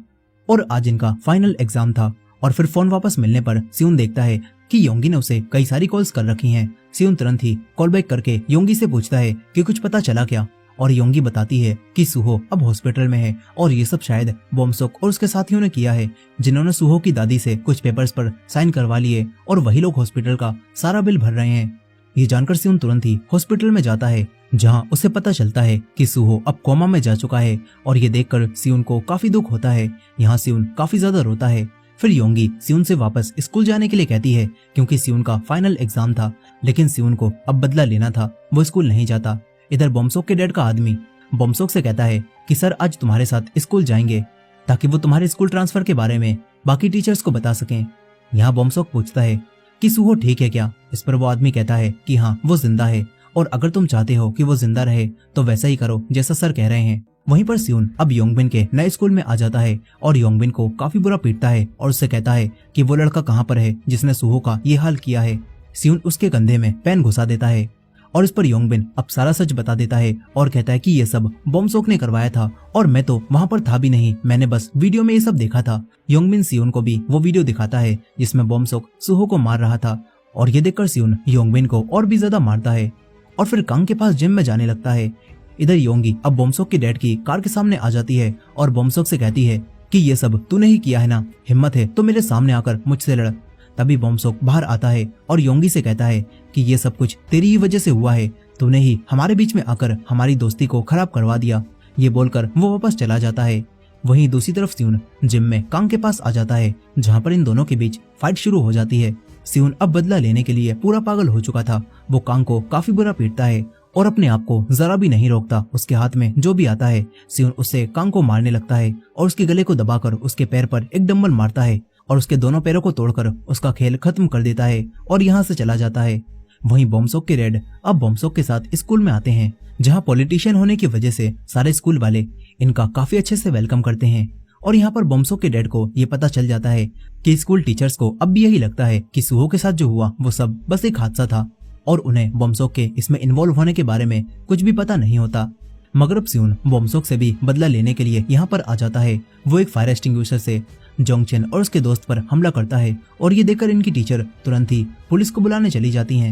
और आज इनका फाइनल एग्जाम था। और फिर फोन वापस मिलने पर सियोन देखता है कि योंगी ने उसे कई सारी कॉल्स कर रखी हैं। सियोन तुरंत ही कॉल बैक करके योंगी से पूछता है कि कुछ पता चला क्या, और योंगी बताती है कि सुहो अब हॉस्पिटल में है और ये सब शायद बोमसोक और उसके साथियों ने किया है, जिन्होंने सुहो की दादी से कुछ पेपर्स पर साइन करवा लिए और वही लोग हॉस्पिटल का सारा बिल भर रहे हैं। ये जानकर सियोन तुरंत ही हॉस्पिटल में जाता है, जहां उसे पता चलता है कि सुहो अब कोमा में जा चुका है और ये देखकर सियोन को काफी दुख होता है। यहाँ सियोन काफी ज्यादा रोता है। फिर योंगी सियोन से वापस स्कूल जाने के लिए कहती है, क्योंकि सियोन का फाइनल एग्जाम था, लेकिन सियोन को अब बदला लेना था, वो स्कूल नहीं जाता। इधर बोमसोक के डैड का आदमी बोमसोक से कहता है कि सर आज तुम्हारे साथ स्कूल जाएंगे ताकि वो तुम्हारे स्कूल ट्रांसफर के बारे में बाकी टीचर्स को बता सकें। यहाँ बोमसोक पूछता है कि सुहो ठीक है क्या। इस पर वो आदमी कहता है कि हाँ वो जिंदा है और अगर तुम चाहते हो कि वो जिंदा रहे तो वैसा ही करो जैसा सर कह रहे हैं। वहीं पर सियोन अब योंगबिन के नए स्कूल में आ जाता है और योंगबिन को काफी बुरा पीटता है और उससे कहता है कि वो लड़का कहाँ पर है जिसने सुहो का ये हाल किया है। सियोन उसके कंधे में पेन घुसा देता है और इस पर योंगबिन अब सारा सच बता देता है और कहता है कि ये सब बोमसोक ने करवाया था और मैं तो वहाँ पर था भी नहीं, मैंने बस वीडियो में ये सब देखा था। योंगबिन सियोन को भी वो वीडियो दिखाता है जिसमें बोमसोक सुहो को मार रहा था और ये देखकर सियोन योंगबिन को और भी ज्यादा मारता है और फिर कांग के पास जिम में जाने लगता है। इधर योंगी अब बोमसोक के डैड की कार के सामने आ जाती है और बोमसोक से कहती है कि ये सब तूने ही किया है ना, हिम्मत है तो मेरे सामने आकर मुझसे लड़। तभी बोमसोक बाहर आता है और योंगी से कहता है कि ये सब कुछ तेरी ही वजह से हुआ है, तूने ही हमारे बीच में आकर हमारी दोस्ती को खराब करवा दिया। ये बोलकर वो वापस चला जाता है। वहीं दूसरी तरफ सियोन जिम में कांग के पास आ जाता है, जहाँ पर इन दोनों के बीच फाइट शुरू हो जाती है। सियोन अब बदला लेने के लिए पूरा पागल हो चुका था। वो कांग को काफी बुरा पीटता है और अपने आप को जरा भी नहीं रोकता। उसके हाथ में जो भी आता है सियोन उससे कांग को मारने लगता है और उसके गले को दबाकर उसके पैर पर एक डंबल मारता है और उसके दोनों पैरों को तोड़कर उसका खेल खत्म कर देता है और यहाँ से चला जाता है। वहीं बोमसोक के डैड अब बोमसोक के साथ स्कूल में आते हैं, जहाँ पॉलिटिशियन होने की वजह से सारे स्कूल वाले इनका काफी अच्छे से वेलकम करते हैं। और यहाँ पर बोमसोक के डैड को ये पता चल जाता है कि स्कूल टीचर्स को अब भी यही लगता है कि सुहो के साथ जो हुआ वो सब बस एक हादसा था और उन्हें बोमसोक के इसमें इन्वॉल्व होने के बारे में कुछ भी पता नहीं होता। मगर अब सियोन बोमसोक से भी बदला लेने के लिए यहाँ पर आ जाता है। वो एक फायर एक्सटिंग्विशर से जोंगचेन और उसके दोस्त पर हमला करता है और ये देखकर इनकी टीचर तुरंत ही पुलिस को बुलाने चली जाती हैं।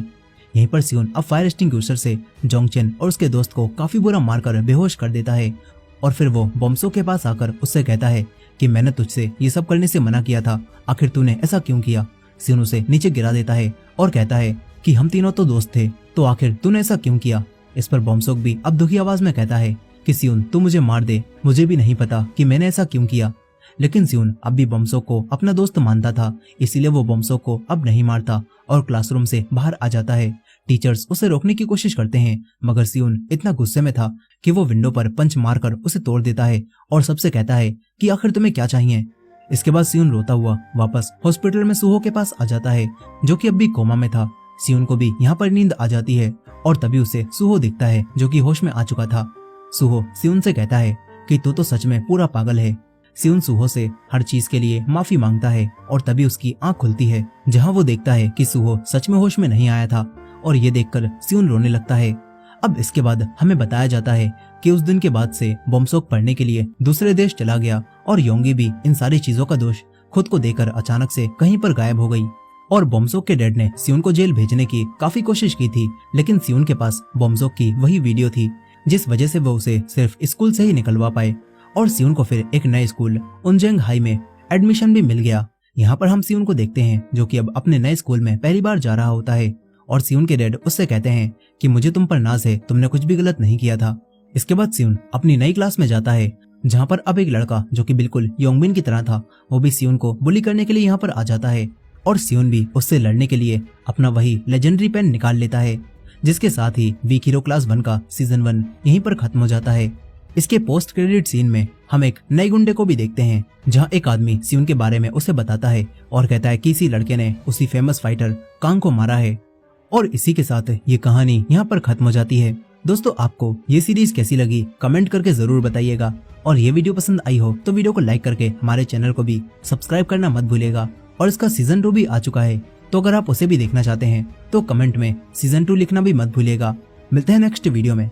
यहीं पर सियोन अब फायर एक्सटिंग्विशर से जोंगचेन और उसके दोस्त को काफी बुरा मारकर बेहोश कर देता है और फिर वो बोमसोक के पास आकर उससे कहता है कि मैंने तुझसे ये सब करने से मना किया था, आखिर तूने ऐसा क्यों किया। सियोन उसे नीचे गिरा देता है और कहता है कि हम तीनों तो दोस्त थे, तो आखिर तूने ऐसा क्यों किया। इस पर बोमसोक भी अब दुखी आवाज में कहता है कि सियोन तू मुझे मार दे, मुझे भी नहीं पता कि मैंने ऐसा क्यों किया। लेकिन सियोन अब भी बोमसोक को अपना दोस्त मानता था, इसीलिए वो बोमसोक को अब नहीं मारता और क्लासरूम से बाहर आ जाता है। टीचर्स उसे रोकने की कोशिश करते हैं, मगर सियोन इतना गुस्से में था कि वो विंडो पर पंच मारकर उसे तोड़ देता है और सबसे कहता है कि आखिर तुम्हें क्या चाहिए। इसके बाद सियोन रोता हुआ वापस हॉस्पिटल में सुहो के पास आ जाता है, जो कि अब भी कोमा में था। सियोन को भी यहाँ पर नींद आ जाती है और तभी उसे सुहो दिखता है, जो कि होश में आ चुका था। सुहो सियोन से कहता है कि तू तो सच में पूरा पागल है। सियोन सुहो से हर चीज के लिए माफी मांगता है और तभी उसकी आंख खुलती है, जहां वो देखता है कि सुहो सच में होश में नहीं आया था और ये देखकर सियोन रोने लगता है। अब इसके बाद हमें बताया जाता है कि उस दिन के बाद से बोमसोक पढ़ने के लिए दूसरे देश चला गया और योंगी भी इन सारी चीजों का दोष खुद को देकर अचानक से कहीं पर गायब हो गई। और बोमसोक के डैड ने सियोन को जेल भेजने की काफी कोशिश की थी, लेकिन सियोन के पास बोमसोक की वही वीडियो थी जिस वजह से वो उसे सिर्फ स्कूल से ही निकलवा पाए और सियोन को फिर एक नए स्कूल उनजेंग हाई में एडमिशन भी मिल गया। यहाँ पर हम सियोन को देखते हैं जो कि अब अपने नए स्कूल में पहली बार जा रहा होता है और सियोन के डैड उससे कहते हैं कि मुझे तुम पर नाज है, तुमने कुछ भी गलत नहीं किया था। इसके बाद सियोन अपनी नई क्लास में जाता है, जहाँ पर अब एक लड़का जो कि बिल्कुल योंगबिन की तरह था वो भी सियोन को बुली करने के लिए यहाँ पर आ जाता है और सियोन भी उससे लड़ने के लिए अपना वही लेजेंडरी पेन निकाल लेता है, जिसके साथ ही वीक हीरो क्लास 1 का सीजन 1 यहीं पर खत्म हो जाता है। इसके पोस्ट क्रेडिट सीन में हम एक नए गुंडे को भी देखते हैं, जहां एक आदमी सियोन के बारे में उसे बताता है और कहता है कि इसी लड़के ने उसी फेमस फाइटर कांग को मारा है। और इसी के साथ ये कहानी यहाँ पर खत्म हो जाती है। दोस्तों, आपको ये सीरीज कैसी लगी कमेंट करके जरूर बताइएगा और ये वीडियो पसंद आई हो तो वीडियो को लाइक करके हमारे चैनल को भी सब्सक्राइब करना मत भूलिएगा। और इसका सीजन 2 भी आ चुका है, तो अगर आप उसे भी देखना चाहते हैं तो कमेंट में सीजन 2 लिखना भी मत भूलिएगा। मिलते हैं नेक्स्ट वीडियो में।